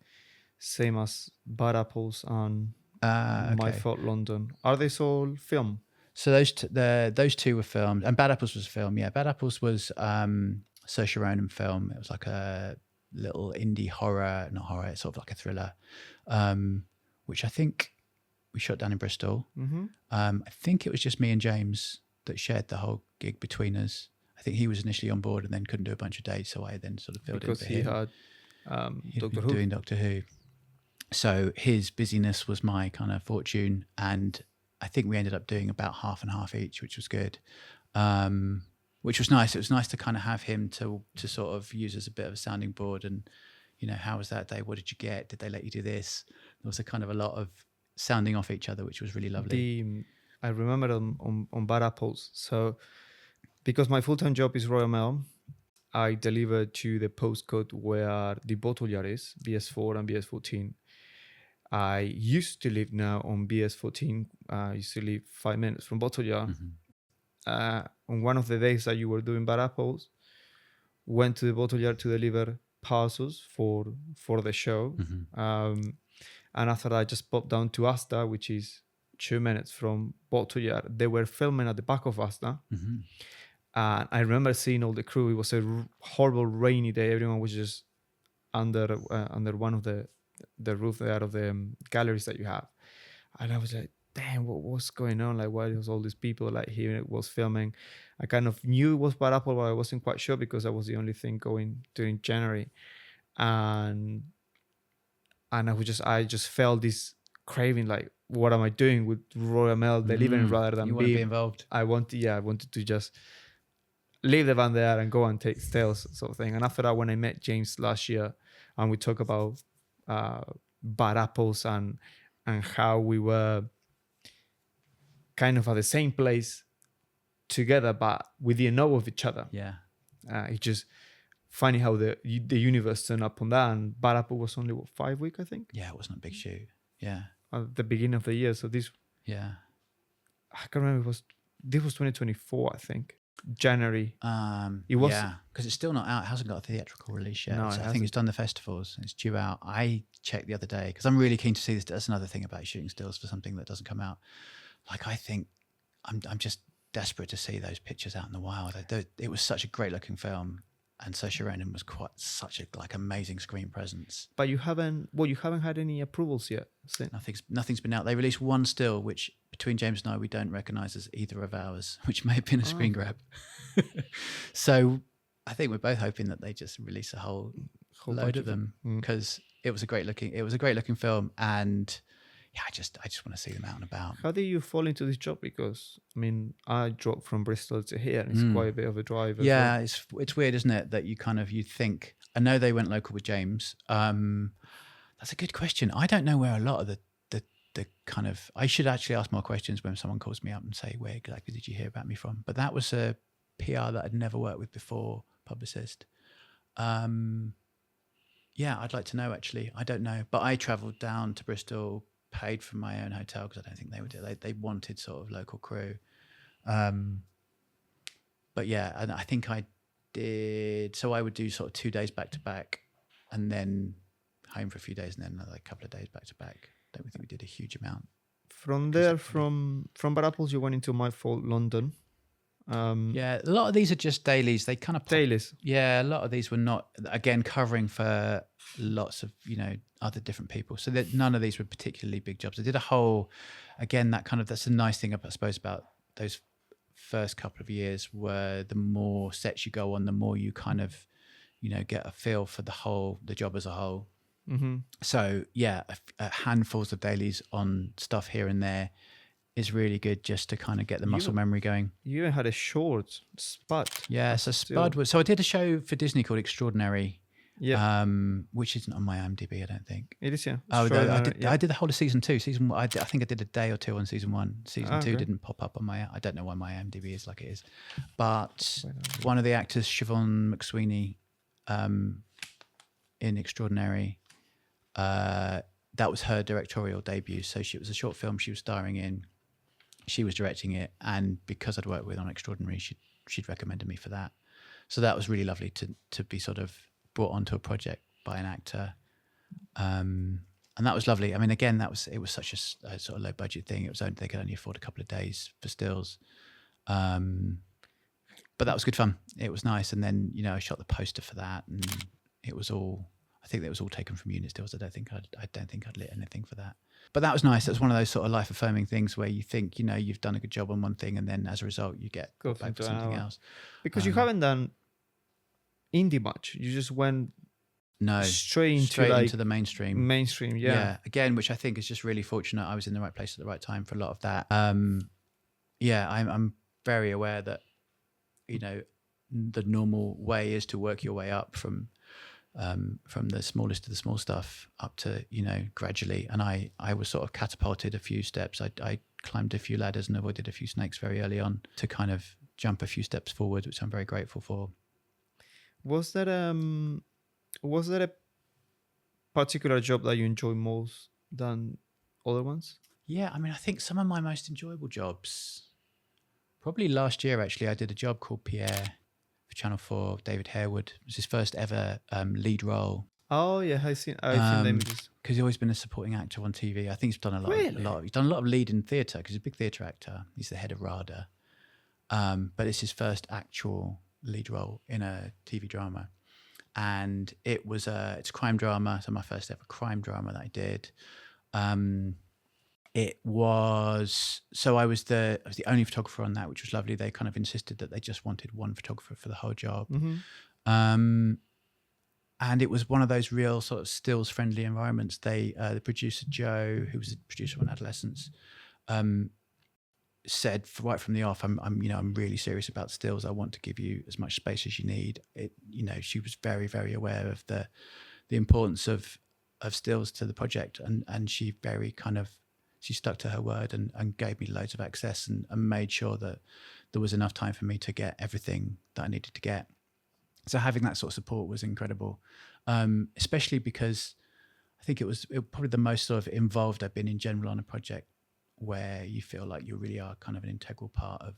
same as Bad Apples and My Fault London. Are they all film? So those two were filmed, and Bad Apples was a film. Yeah, Bad Apples was Saoirse Ronan film. It was like a little indie horror, not horror, it's sort of like a thriller, which I think we shot down in Bristol. Mm-hmm. I think it was just me and James that shared the whole gig between us. I think he was initially on board and then couldn't do a bunch of days, so I then sort of filled because in for he him. had He'd Doctor been Who. doing Doctor Who. So his busyness was my kind of fortune, and I think we ended up doing about half and half each, which was good, which was nice. It was nice to kind of have him to sort of use as a bit of a sounding board and, how was that day? What did you get? Did they let you do this? There was a kind of a lot of sounding off each other, which was really lovely. I remember on Bad Apples. So because my full-time job is Royal Mail, I deliver to the postcode where the bottle yard is, BS4 and BS14. I used to live now on BS14. I used to live 5 minutes from bottle yard. Mm-hmm. On one of the days that you were doing Bad Apples, went to the bottle yard to deliver parcels for the show. Mm-hmm. And after that, I just popped down to Asta, which is 2 minutes from bottle yard. They were filming at the back of Asta. Mm-hmm. And I remember seeing all the crew. It was a horrible rainy day. Everyone was just under one of the roof there of the galleries that you have. And I was like, damn, what's going on? Like, why was all these people like here? It was filming. I kind of knew it was Bad Apple, but I wasn't quite sure because that was the only thing going during January. And I just felt this craving, like, what am I doing with Royal Mail delivering rather than you want to be involved? I wanted to just leave the van there and go and take sales sort of thing. And after that, when I met James last year and we talked about Bad Apples and how we were kind of at the same place together, but we didn't know of each other. Yeah. It's just funny how the universe turned up on that. And Bad Apple was only 5 weeks, I think. Yeah, it wasn't a big shoot. Yeah. At the beginning of the year. So this, Yeah. I can't remember. This was 2024, I think. January. It was, yeah, because it's still not out. It hasn't got a theatrical release yet. No, So it I think it's done the festivals. It's due out. I checked the other day because I'm really keen to see this. That's another thing about shooting stills for something that doesn't come out. Like, I think I'm just desperate to see those pictures out in the wild. It was such a great looking film, and Saoirse Ronan was such a amazing screen presence. But you haven't had any approvals yet. Nothing's been out. They released one still, which between James and I, we don't recognise as either of ours, which may have been a screen grab. So I think we're both hoping that they just release a whole load of them because it was a great looking film, and yeah, I just want to see them out and about. How did you fall into this job? Because I mean, I drove from Bristol to here, and it's quite a bit of a drive. Yeah, it's weird, isn't it? That you think. I know they went local with James. That's a good question. I don't know where a lot of the kind of. I should actually ask more questions when someone calls me up and say, "Where exactly did you hear about me from?" But that was a PR that I'd never worked with before publicist. Yeah, I'd like to know, actually. I don't know. But I travelled down to Bristol, paid for my own hotel because I don't think they would do it. They wanted sort of local crew. But yeah, and I think I did. So I would do sort of 2 days back to back and then home for a few days and then another couple of days back to back. Don't think we did a huge amount. From there, from Bad Apples, you went into My Fault London. Yeah, a lot of these are just dailies. They kind of Dailies. Yeah, a lot of these were not, again, covering for lots of, other different people. So that none of these were particularly big jobs. I did a whole, again, that's a nice thing, I suppose, about those first couple of years, where the more sets you go on, the more you kind of, get a feel for the job as a whole. Mm-hmm. So yeah, handfuls of dailies on stuff here and there is really good, just to kind of get the muscle memory going. You even had a short, Spud. Yeah, so Spud was. So I did a show for Disney called Extraordinary. Yeah. Which isn't on my IMDb, I don't think. It is, yeah. Oh, no, I did. Yeah. I did the whole of season 2. Season 1, I think I did a day or two on season 1. Season 2 okay. didn't pop up on my. I don't know why my IMDb is like it is, but one of the actors, Siobhan McSweeney, in Extraordinary, that was her directorial debut. So it was a short film she was starring in. She was directing it, and because I'd worked with on Extraordinary, she'd recommended me for that. So that was really lovely to be sort of brought onto a project by an actor, and that was lovely. I mean, again, it was such a sort of low budget thing. They could only afford a couple of days for stills, but that was good fun. It was nice, and then I shot the poster for that, and it was all. I think that was all taken from unit stills. I don't think I'd lit anything for that. But that was nice. That was one of those sort of life affirming things where you think you've done a good job on one thing, and then as a result you get Go back for something else. Because you haven't done indie much. You just went straight into the mainstream. Mainstream, yeah. Again, which I think is just really fortunate. I was in the right place at the right time for a lot of that. Yeah, I'm very aware that the normal way is to work your way up from the smallest to the small stuff up to gradually, and I was sort of catapulted a few steps. I climbed a few ladders and avoided a few snakes very early on to kind of jump a few steps forward, which I'm very grateful for. Was there a particular job that you enjoy most than other ones? Yeah, I mean, I think some of my most enjoyable jobs, probably last year actually, I did a job called Pierre for Channel 4, David Harewood. It was his first ever lead role. Oh yeah, I've seen the images. Because he's always been a supporting actor on TV. I think he's done a lot. He's done a lot of lead in theatre because he's a big theatre actor. He's the head of RADA, but it's his first actual lead role in a TV drama, and it's a crime drama. So my first ever crime drama that I did. I was the only photographer on that, which was lovely. They kind of insisted that they just wanted one photographer for the whole job. Mm-hmm. And it was one of those real sort of stills friendly environments. The producer Joe, who was a producer on Adolescence, said right from the off, I'm really serious about stills. I want to give you as much space as you need. She was very, very aware of the importance of stills to the project, and she very kind of stuck to her word and gave me loads of access and made sure that there was enough time for me to get everything that I needed to get. So having that sort of support was incredible, especially because I think it was probably the most sort of involved I've been in general on a project where you feel like you really are kind of an integral part of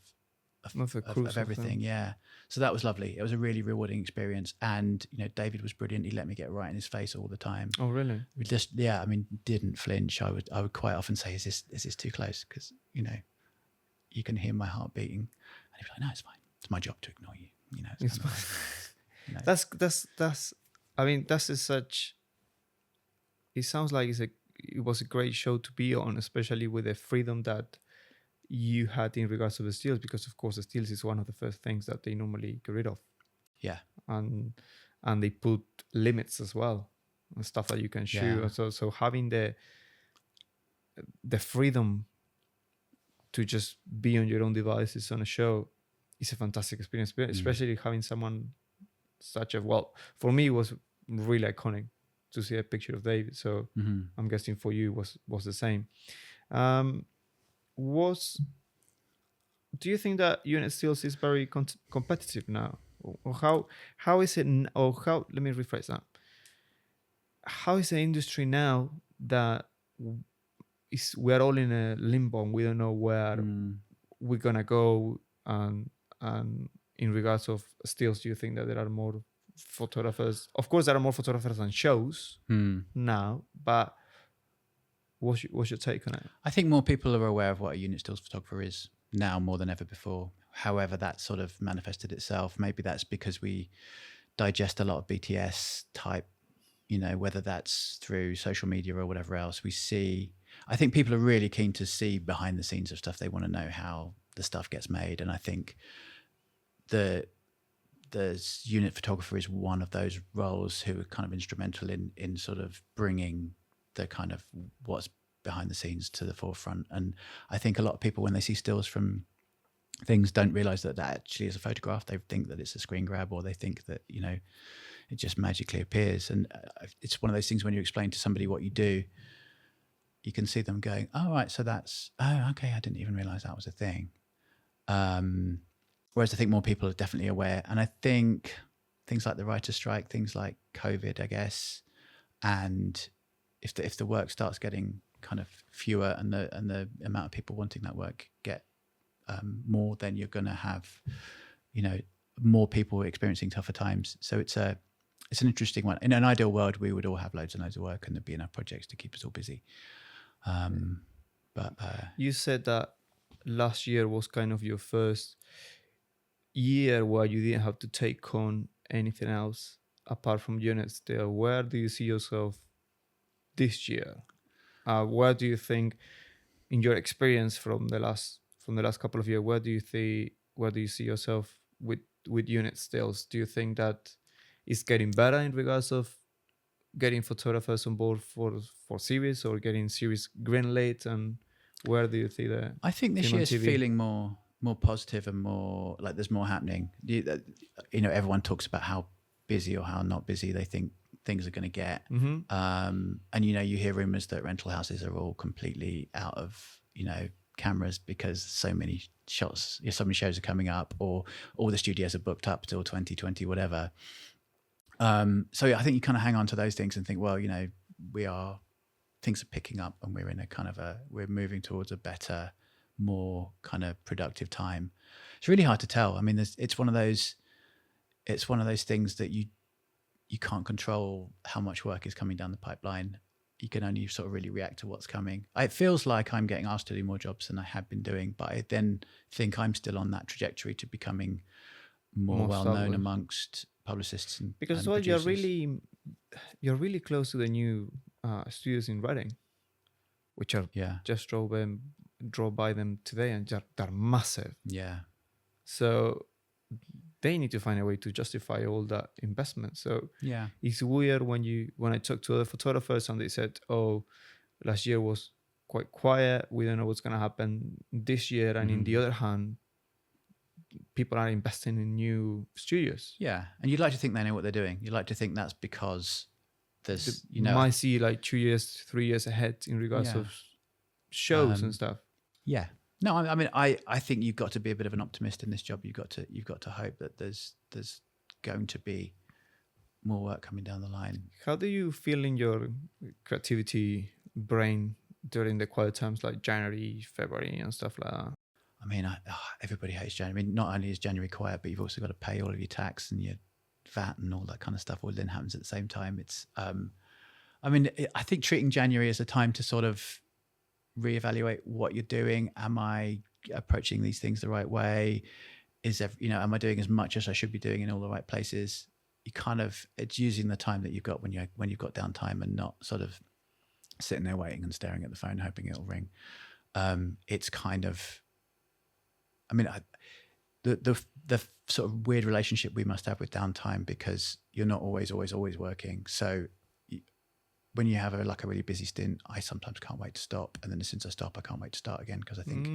everything. Yeah. So that was lovely. It was a really rewarding experience. And, David was brilliant. He let me get right in his face all the time. Oh, really? We just, didn't flinch. I would quite often say, is this too close? Because, you can hear my heart beating. And he'd be like, no, it's fine. It's my job to ignore you. It's kind of like, it sounds like it was a great show to be on, especially with the freedom that you had in regards to the stills, because of course the stills is one of the first things that they normally get rid of. Yeah. And they put limits as well and stuff that you can shoot. Yeah. So having the freedom to just be on your own devices on a show is a fantastic experience, especially having someone for me it was really iconic to see a picture of David. So I'm guessing for you was the same. Do you think that unit stills is very competitive now? Or how is it or how, let me rephrase that, how is the industry now that we're all in a limbo and we don't know where we're gonna go, and in regards of stills, do you think that there are more photographers? Of course there are more photographers than shows now, but what's your take on it? I think more people are aware of what a unit stills photographer is now more than ever before. However, that sort of manifested itself. Maybe that's because we digest a lot of BTS type, whether that's through social media or whatever else. I think people are really keen to see behind the scenes of stuff. They want to know how the stuff gets made. And I think the unit photographer is one of those roles who are kind of instrumental in sort of bringing the kind of what's behind the scenes to the forefront. And I think a lot of people, when they see stills from things, don't realize that actually is a photograph. They think that it's a screen grab, or they think that, it just magically appears. And it's one of those things when you explain to somebody what you do, you can see them going, oh, right, so okay, I didn't even realize that was a thing. Whereas I think more people are definitely aware. And I think things like the writer's strike, things like COVID, I guess, and if the work starts getting kind of fewer and the amount of people wanting that work get more, then you're going to have, more people experiencing tougher times. So it's an interesting one. In an ideal world, we would all have loads and loads of work and there'd be enough projects to keep us all busy. But you said that last year was kind of your first year where you didn't have to take on anything else apart from unit still. Where do you see yourself this year? Where do you think, in your experience from the last couple of years, where do you see yourself with unit stills? Do you think that it's getting better in regards of getting photographers on board for series, or getting series greenlit? And where do you see that? I think this year's feeling more positive and more like there's more happening. Everyone talks about how busy or how not busy they think things are going to get. And you hear rumors that rental houses are all completely out of cameras because so many shows are coming up, or all the studios are booked up till 2020 whatever. So I think you kind of hang on to those things and think, well, things are picking up and we're in a kind of we're moving towards a better, more kind of productive time. It's really hard to tell. I mean, it's one of those things that you can't control how much work is coming down the pipeline. You can only sort of really react to what's coming. It feels like I'm getting asked to do more jobs than I have been doing, but I then think I'm still on that trajectory to becoming more well-known amongst publicists and because producers. you're really close to the new studios in Reading, which are just drove by them today, and they're massive. Yeah. So they need to find a way to justify all that investment. So yeah, it's weird when I talk to other photographers and they said, oh, last year was quite quiet, we don't know what's going to happen this year. And in the other hand, people are investing in new studios. Yeah. And you'd like to think they know what they're doing. You'd like to think that's because there's, might see like 2 years, 3 years ahead in regards of shows and stuff. Yeah. No, I mean, I think you've got to be a bit of an optimist in this job. You've got to hope that there's going to be more work coming down the line. How do you feel in your creativity brain during the quiet times like January, February and stuff like that? I mean, everybody hates January. I mean, not only is January quiet, but you've also got to pay all of your tax and your VAT and all that kind of stuff. All then happens at the same time. It's, I mean, I think treating January as a time to sort of reevaluate what you're doing. Am I approaching these things the right way? Am I doing as much as I should be doing in all the right places? It's using the time that you've got when you've got downtime, and not sort of sitting there waiting and staring at the phone hoping it'll ring. It's kind of, I mean, the sort of weird relationship we must have with downtime, because you're not always working. So when you have a really busy stint, I sometimes can't wait to stop, and then as soon as I stop, I can't wait to start again, because I think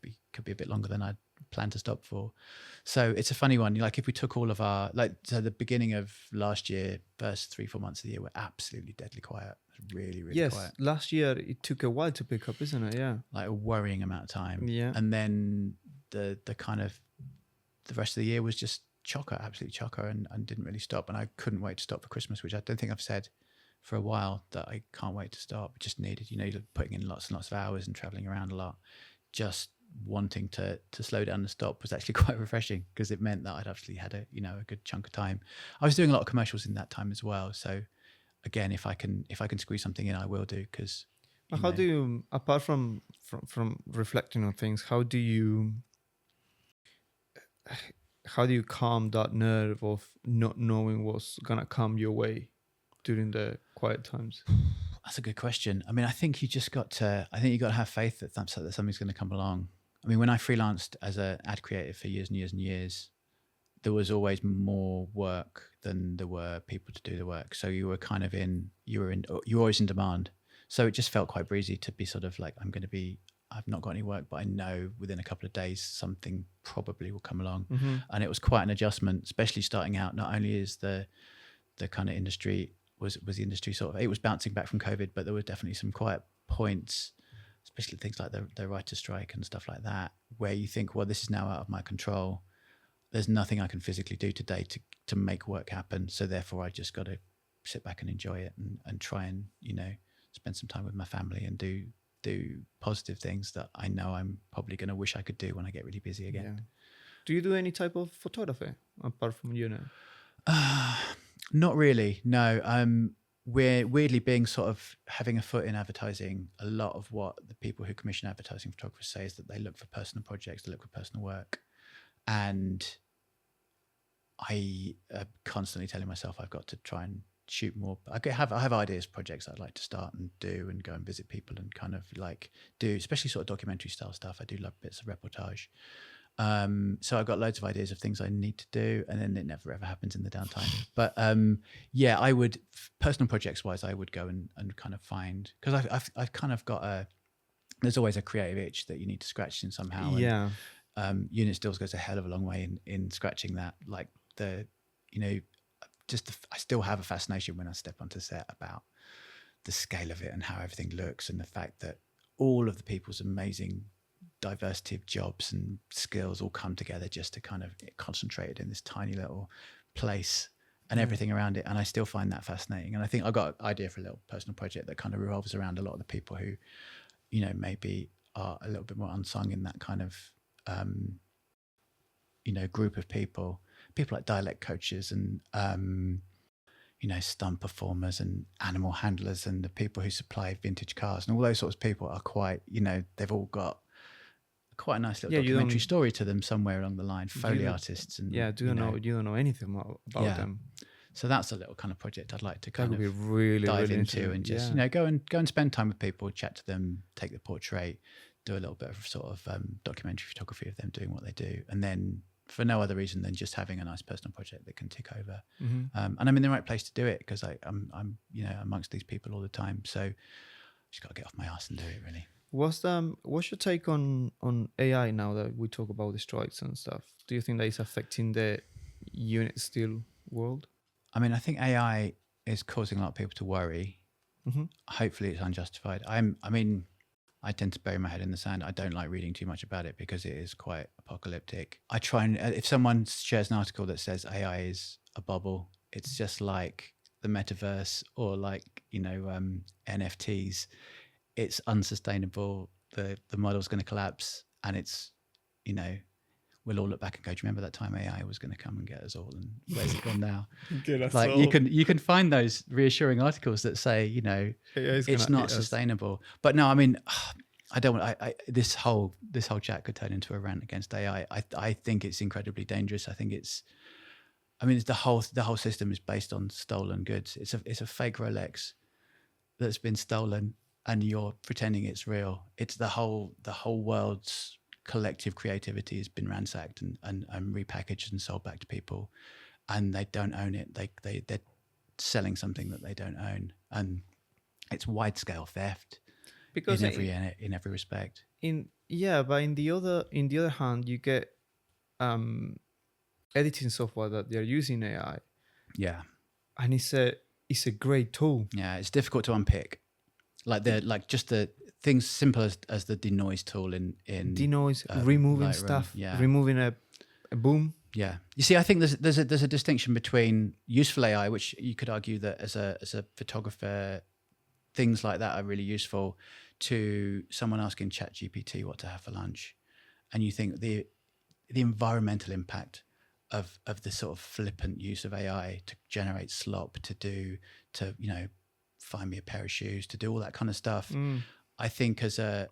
it could be a bit longer than I'd planned to stop for. So it's a funny one. Like if we took all of our the beginning of last year, first 3-4 months of the year were absolutely deadly quiet. Really, really quiet. Yes, last year it took a while to pick up, isn't it? Yeah, like a worrying amount of time. Yeah, and then the kind of the rest of the year was just chocker, absolutely chocker, and didn't really stop. And I couldn't wait to stop for Christmas, which I don't think I've said for a while, that I can't wait to stop. Just needed, putting in lots and lots of hours and traveling around a lot. Just wanting to slow down and stop was actually quite refreshing, because it meant that I'd actually had a good chunk of time. I was doing a lot of commercials in that time as well. So again, if I can squeeze something in, I will do, because How do you, apart from reflecting on things, how do you calm that nerve of not knowing what's gonna come your way during the quiet times? That's a good question. I mean, I think you got to have faith that something's going to come along. I mean, when I freelanced as an ad creative for years and years and years, there was always more work than there were people to do the work. So you were always in demand. So it just felt quite breezy to be sort of like, I've not got any work, but I know within a couple of days something probably will come along. Mm-hmm. And it was quite an adjustment, especially starting out. Not only is the kind of industry was the industry sort of, it was bouncing back from COVID, but there were definitely some quiet points, especially things like the writer's strike and stuff like that, where you think, well, this is now out of my control. There's nothing I can physically do today to make work happen. So therefore I just got to sit back and enjoy it and try and, spend some time with my family and do positive things that I know I'm probably going to wish I could do when I get really busy again. Yeah. Do you do any type of photography apart from Not really, no. We're weirdly being sort of having a foot in advertising. A lot of what the people who commission advertising photographers say is that they look for personal projects, they look for personal work. And I am constantly telling myself I've got to try and shoot more. I have ideas, projects I'd like to start and do, and go and visit people and kind of like do, especially sort of documentary style stuff. I do love bits of reportage. So I've got loads of ideas of things I need to do, and then it never ever happens in the downtime. But yeah, I would, personal projects wise, I would go and kind of find, because I've kind of got there's always a creative itch that you need to scratch in somehow. Yeah. And, unit stills goes a hell of a long way in scratching that. Like I still have a fascination when I step onto set about the scale of it and how everything looks, and the fact that all of the people's amazing diversity of jobs and skills all come together just to kind of concentrate in this tiny little place, and everything around it. And I still find that fascinating. And I think I got an idea for a little personal project that kind of revolves around a lot of the people who, maybe are a little bit more unsung in that kind of, group of people like dialect coaches and, stunt performers and animal handlers, and the people who supply vintage cars, and all those sorts of people are quite, they've all got quite a nice little documentary story to them somewhere along the line. Foley artists and you don't know anything about them. So that's a little kind of project I'd like to kind of really, dive really into, and just go and spend time with people, chat to them, take the portrait, do a little bit of sort of documentary photography of them doing what they do, and then for no other reason than just having a nice personal project that can tick over. And I'm in the right place to do it, because I'm amongst these people all the time. So just got to get off my ass and do it, really. What's your take on AI now that we talk about the strikes and stuff? Do you think that is affecting the unit steel world? I mean, I think AI is causing a lot of people to worry. Mm-hmm. Hopefully it's unjustified. I tend to bury my head in the sand. I don't like reading too much about it because it is quite apocalyptic. I try and, if someone shares an article that says AI is a bubble, it's just like the metaverse or like, NFTs. It's unsustainable. The model's going to collapse, and it's, we'll all look back and go, do you remember that time AI was going to come and get us all, and where's it gone now? Like you can find those reassuring articles that say, it's not sustainable. But no, I mean, I don't want, this whole chat could turn into a rant against AI. I think it's incredibly dangerous. I think it's the whole system is based on stolen goods. It's a fake Rolex that's been stolen, and you're pretending it's real. It's the whole world's collective creativity has been ransacked and repackaged and sold back to people, and they don't own it. They're selling something that they don't own, and it's wide scale theft because in every respect. But in the other hand, you get editing software that they're using AI. Yeah, and it's a great tool. Yeah, it's difficult to unpick. Just the things simple as the denoise tool in denoise, removing Lightroom, stuff, yeah. removing a boom. Yeah. You see, I think there's a distinction between useful AI, which you could argue that as a photographer, things like that are really useful, to someone asking ChatGPT what to have for lunch, and you think the environmental impact of the sort of flippant use of AI to generate slop, to find me a pair of shoes, to do all that kind of stuff. I think as a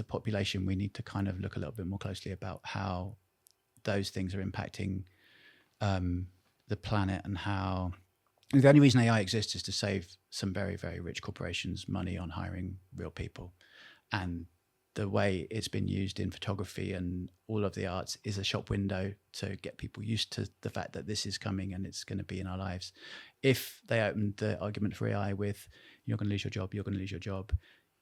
population, we need to kind of look a little bit more closely about how those things are impacting the planet, and how the only reason AI exists is to save some very, very rich corporations money on hiring real people. And the way it's been used in photography and all of the arts is a shop window to get people used to the fact that this is coming and it's going to be in our lives. If they opened the argument for AI with, you're going to lose your job, you're going to lose your job,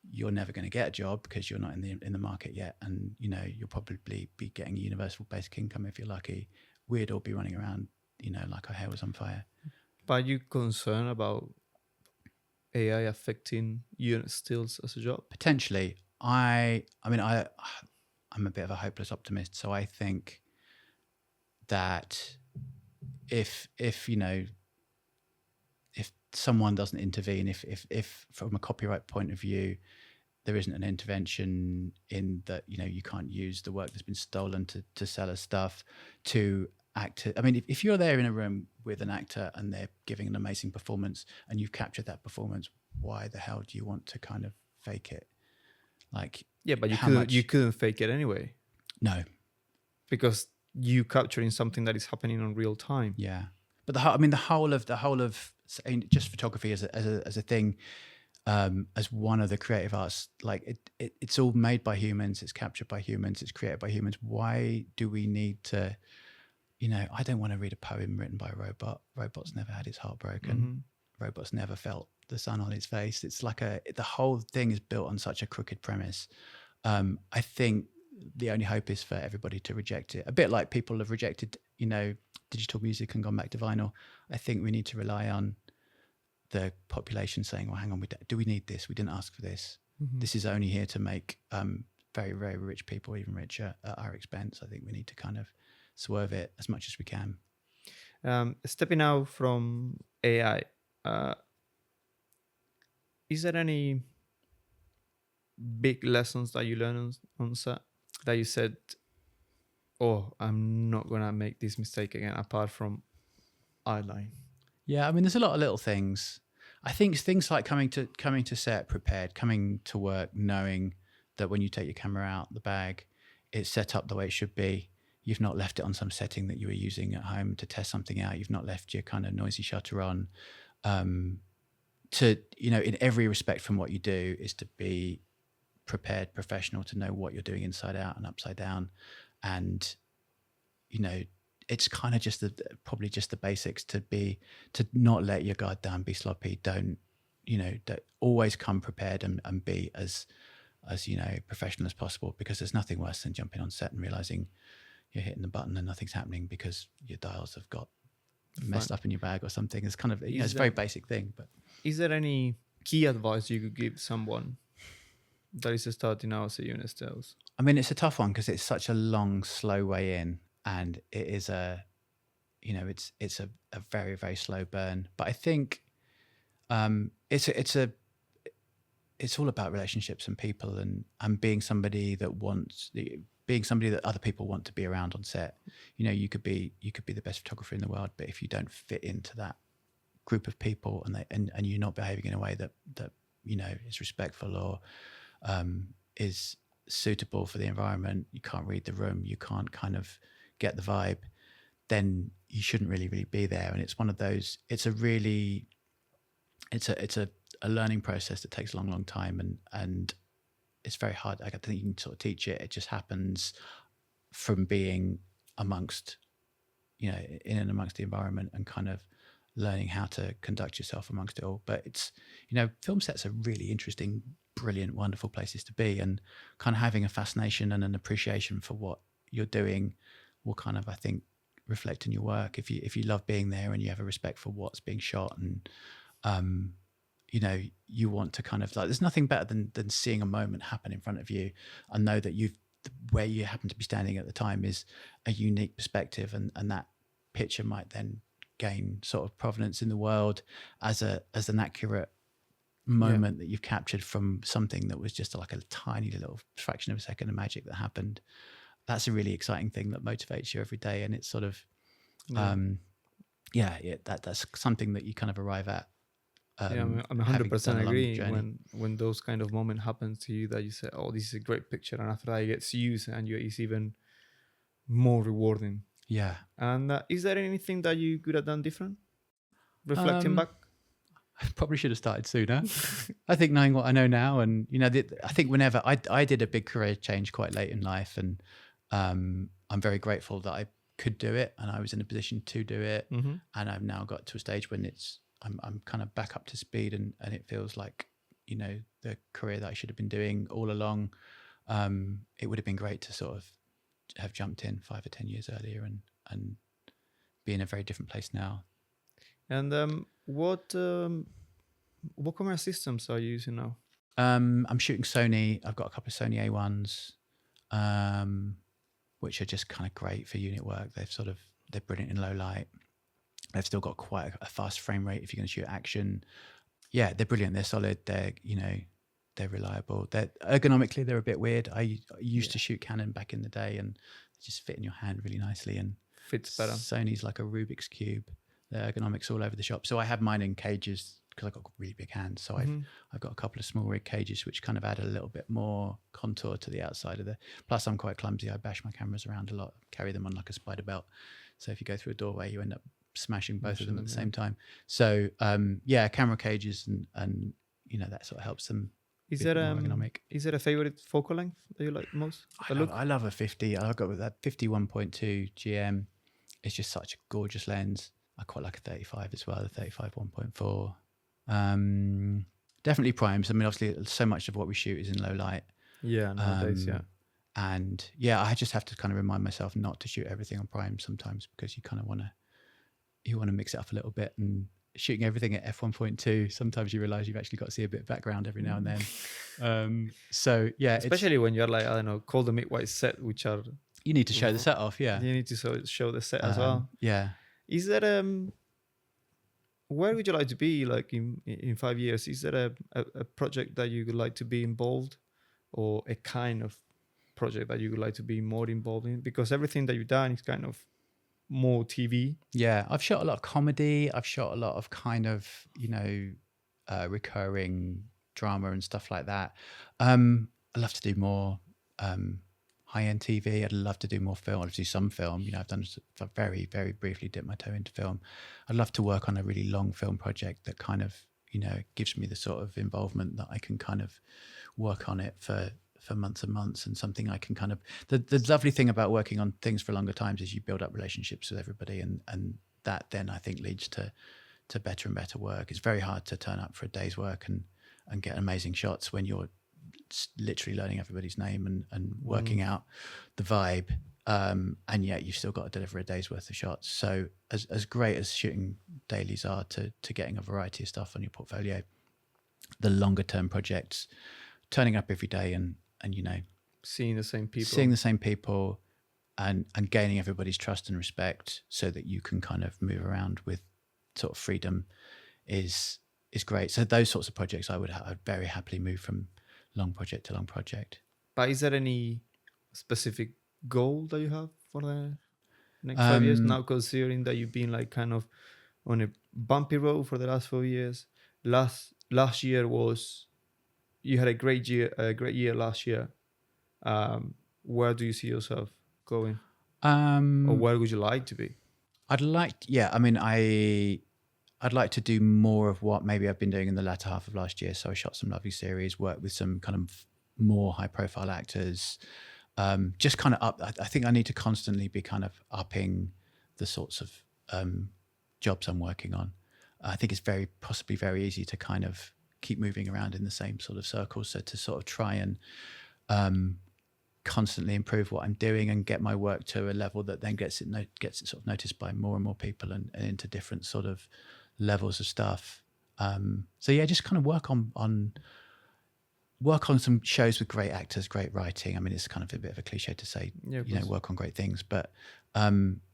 you're never going to get a job because you're not in the market yet, and you'll probably be getting a universal basic income if you're lucky. We'd all be running around, like our hair was on fire. But are you concerned about AI affecting unit stills as a job? Potentially. I'm a bit of a hopeless optimist, so I think that if someone doesn't intervene, if from a copyright point of view there isn't an intervention in that, you can't use the work that's been stolen to sell as stuff to act. I mean, if you're there in a room with an actor and they're giving an amazing performance and you've captured that performance, why the hell do you want to kind of fake it? Like, yeah, but you couldn't fake it anyway. No, because you capturing something that is happening in real time. Yeah, but the whole of just photography as a thing, as one of the creative arts, like it's all made by humans, it's captured by humans, it's created by humans. Why do we need to? I don't want to read a poem written by a robot. Robot's never had his heart broken. Mm-hmm. Robot's never felt the sun on his face. It's like the whole thing is built on such a crooked premise. I think the only hope is for everybody to reject it. A bit like people have rejected, digital music and gone back to vinyl. I think we need to rely on the population saying, well, hang on, do we need this? We didn't ask for this. Mm-hmm. This is only here to make very, very rich people even richer at our expense. I think we need to kind of swerve it as much as we can. Stepping out from AI, is there any big lessons that you learned on set that you said, oh, I'm not going to make this mistake again, apart from eyeline? Yeah, I mean, there's a lot of little things. I think things like coming to set prepared, coming to work knowing that when you take your camera out the bag, it's set up the way it should be. You've not left it on some setting that you were using at home to test something out. You've not left your kind of noisy shutter on. In every respect from what you do is to be prepared, professional, to know what you're doing inside out and upside down. And, it's kind of probably just the basics to not let your guard down, be sloppy. Don't always come prepared and be as professional as possible, because there's nothing worse than jumping on set and realizing you're hitting the button and nothing's happening because your dials have got messed up in your bag or something. It's kind of, it's a very basic thing. But is there any key advice you could give someone that is starting out as a unit stills? I mean, it's a tough one because it's such a long, slow way in, and it is it's a very, very slow burn. But I think it's all about relationships and people, and being somebody that other people want to be around on set. You could be the best photographer in the world, but if you don't fit into that group of people and you're not behaving in a way that is respectful or is suitable for the environment, you can't read the room, you can't kind of get the vibe, then you shouldn't really be there. And it's one of those, it's a learning process that takes a long time, and it's very hard. I don't think you can sort of teach it. It just happens from being amongst, in and amongst the environment, and kind of learning how to conduct yourself amongst it all. But it's, film sets are really interesting, brilliant, wonderful places to be, and kind of having a fascination and an appreciation for what you're doing will kind of, I think, reflect in your work. If you love being there and you have a respect for what's being shot, and you want to kind of, like, there's nothing better than seeing a moment happen in front of you and know that you've where you happen to be standing at the time is a unique perspective, and that picture might then gain sort of provenance in the world as an accurate moment that you've captured from something that was just like a tiny little fraction of a second of magic that happened. That's a really exciting thing that motivates you every day, and it's sort of that's something that you kind of arrive at. I'm having 100% done a long agree journey. when those kind of moment happens to you that you say, oh, this is a great picture, and after that it gets used and it's even more rewarding. Yeah. And is there anything that you could have done different reflecting back? I probably should have started sooner. I think knowing what I know now, and I think whenever I did a big career change quite late in life, and I'm very grateful that I could do it, and I was in a position to do it, and I've now got to a stage when I'm kind of back up to speed, and it feels like the career that I should have been doing all along. It would have been great to sort of have jumped in 5 or 10 years earlier and be in a very different place now. And what camera systems are you using now? I'm shooting Sony. I've got a couple of Sony A1s, which are just kind of great for unit work. They're brilliant in low light. They've still got quite a fast frame rate if you're going to shoot action. Yeah, they're brilliant. They're solid. They're reliable. Ergonomically, they're a bit weird. I used to shoot Canon back in the day, and they just fit in your hand really nicely. And fits better. Sony's like a Rubik's Cube. The ergonomics all over the shop. So I have mine in cages because I've got really big hands. So I've got a couple of small rig cages which kind of add a little bit more contour to the outside of the. Plus, I'm quite clumsy. I bash my cameras around a lot, carry them on like a spider belt. So if you go through a doorway, you end up smashing both of them at the same time. So camera cages and that sort of helps them. Is there a favorite focal length that you like most? I love a 50. I've got that 51.2 GM. It's just such a gorgeous lens. I quite like a 35 as well, the 35 1.4. Definitely primes. I mean, obviously, so much of what we shoot is in low light. Yeah, nowadays, And I just have to kind of remind myself not to shoot everything on prime sometimes, because you kind of want to mix it up a little bit. And shooting everything at f1.2, sometimes you realize you've actually got to see a bit of background every now and then. Especially when you're like, I don't know, call the mid-white set, which are you need to show the set off. Yeah, you need to show the set as well. Yeah. Is there where would you like to be like in 5 years? Is there a project that you would like to be involved, or a kind of project that you would like to be more involved in? Because everything that you've done is kind of more TV. Yeah, I've shot a lot of comedy. I've shot a lot of kind of recurring drama and stuff like that. I'd love to do more high-end TV. I'd love to do more film. I'd love to do some film. I've very, very briefly dipped my toe into film. I'd love to work on a really long film project that kind of, gives me the sort of involvement that I can kind of work on it for months and months, and something I can kind of, the lovely thing about working on things for longer times is you build up relationships with everybody, and that then I think leads to better and better work. It's very hard to turn up for a day's work and get amazing shots when you're literally learning everybody's name and working out the vibe, and yet you've still got to deliver a day's worth of shots. So as great as shooting dailies are to getting a variety of stuff on your portfolio, the longer term projects, turning up every day and seeing the same people and gaining everybody's trust and respect, so that you can kind of move around with sort of freedom is great. So those sorts of projects I'd very happily move from long project to long project. But is there any specific goal that you have for the next 5 years, now considering that you've been like kind of on a bumpy road for the last 4 years? Last year was, you had a great year last year. Where do you see yourself going? Or where would you like to be? I'd like to do more of what maybe I've been doing in the latter half of last year. So I shot some lovely series, worked with some kind of more high profile actors, just kind of up. I think I need to constantly be kind of upping the sorts of jobs I'm working on. I think it's possibly very easy to kind of keep moving around in the same sort of circles. So to sort of try and constantly improve what I'm doing and get my work to a level that then gets it sort of noticed by more and more people and into different sort of levels of stuff. Just kind of work on work on some shows with great actors, great writing. I mean, it's kind of a bit of a cliche to say, Yeah, of you know, course. work on great things, but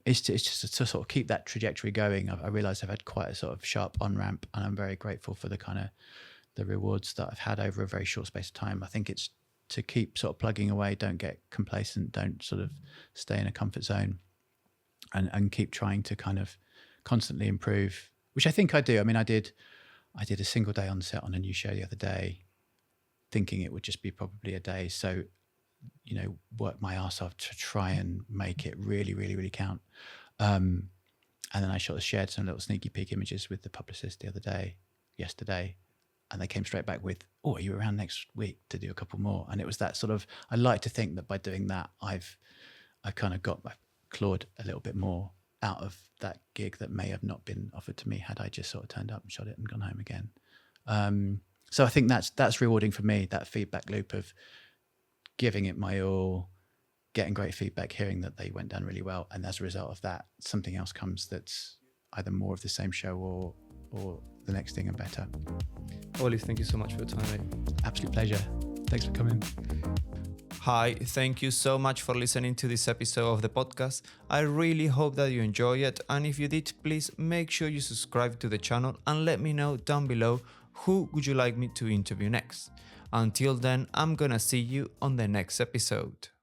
it's just to sort of keep that trajectory going. I realized I've had quite a sort of sharp on-ramp, and I'm very grateful for the kind of the rewards that I've had over a very short space of time. I think it's to keep sort of plugging away, don't get complacent, don't sort of stay in a comfort zone, and keep trying to kind of constantly improve, which I think I do. I mean, I did a single day on set on a new show the other day, thinking it would just be probably a day. So, you know, work my ass off to try and make it really, really, really count. And then I shared some little sneaky peek images with the publicist yesterday, and they came straight back with, "Oh, are you around next week to do a couple more?" And it was that sort of, I like to think that by doing that, I kind of clawed a little bit more out of that gig that may have not been offered to me had I just sort of turned up and shot it and gone home again. So I think that's rewarding for me, that feedback loop of giving it my all, getting great feedback, hearing that they went down really well, and as a result of that, something else comes that's either more of the same show or the next thing and better. Olly, thank you so much for your time, mate. Absolute pleasure. Thanks for coming. Hi, thank you so much for listening to this episode of the podcast. I really hope that you enjoy it, and if you did, please make sure you subscribe to the channel and let me know down below who would you like me to interview next. Until then, I'm gonna see you on the next episode.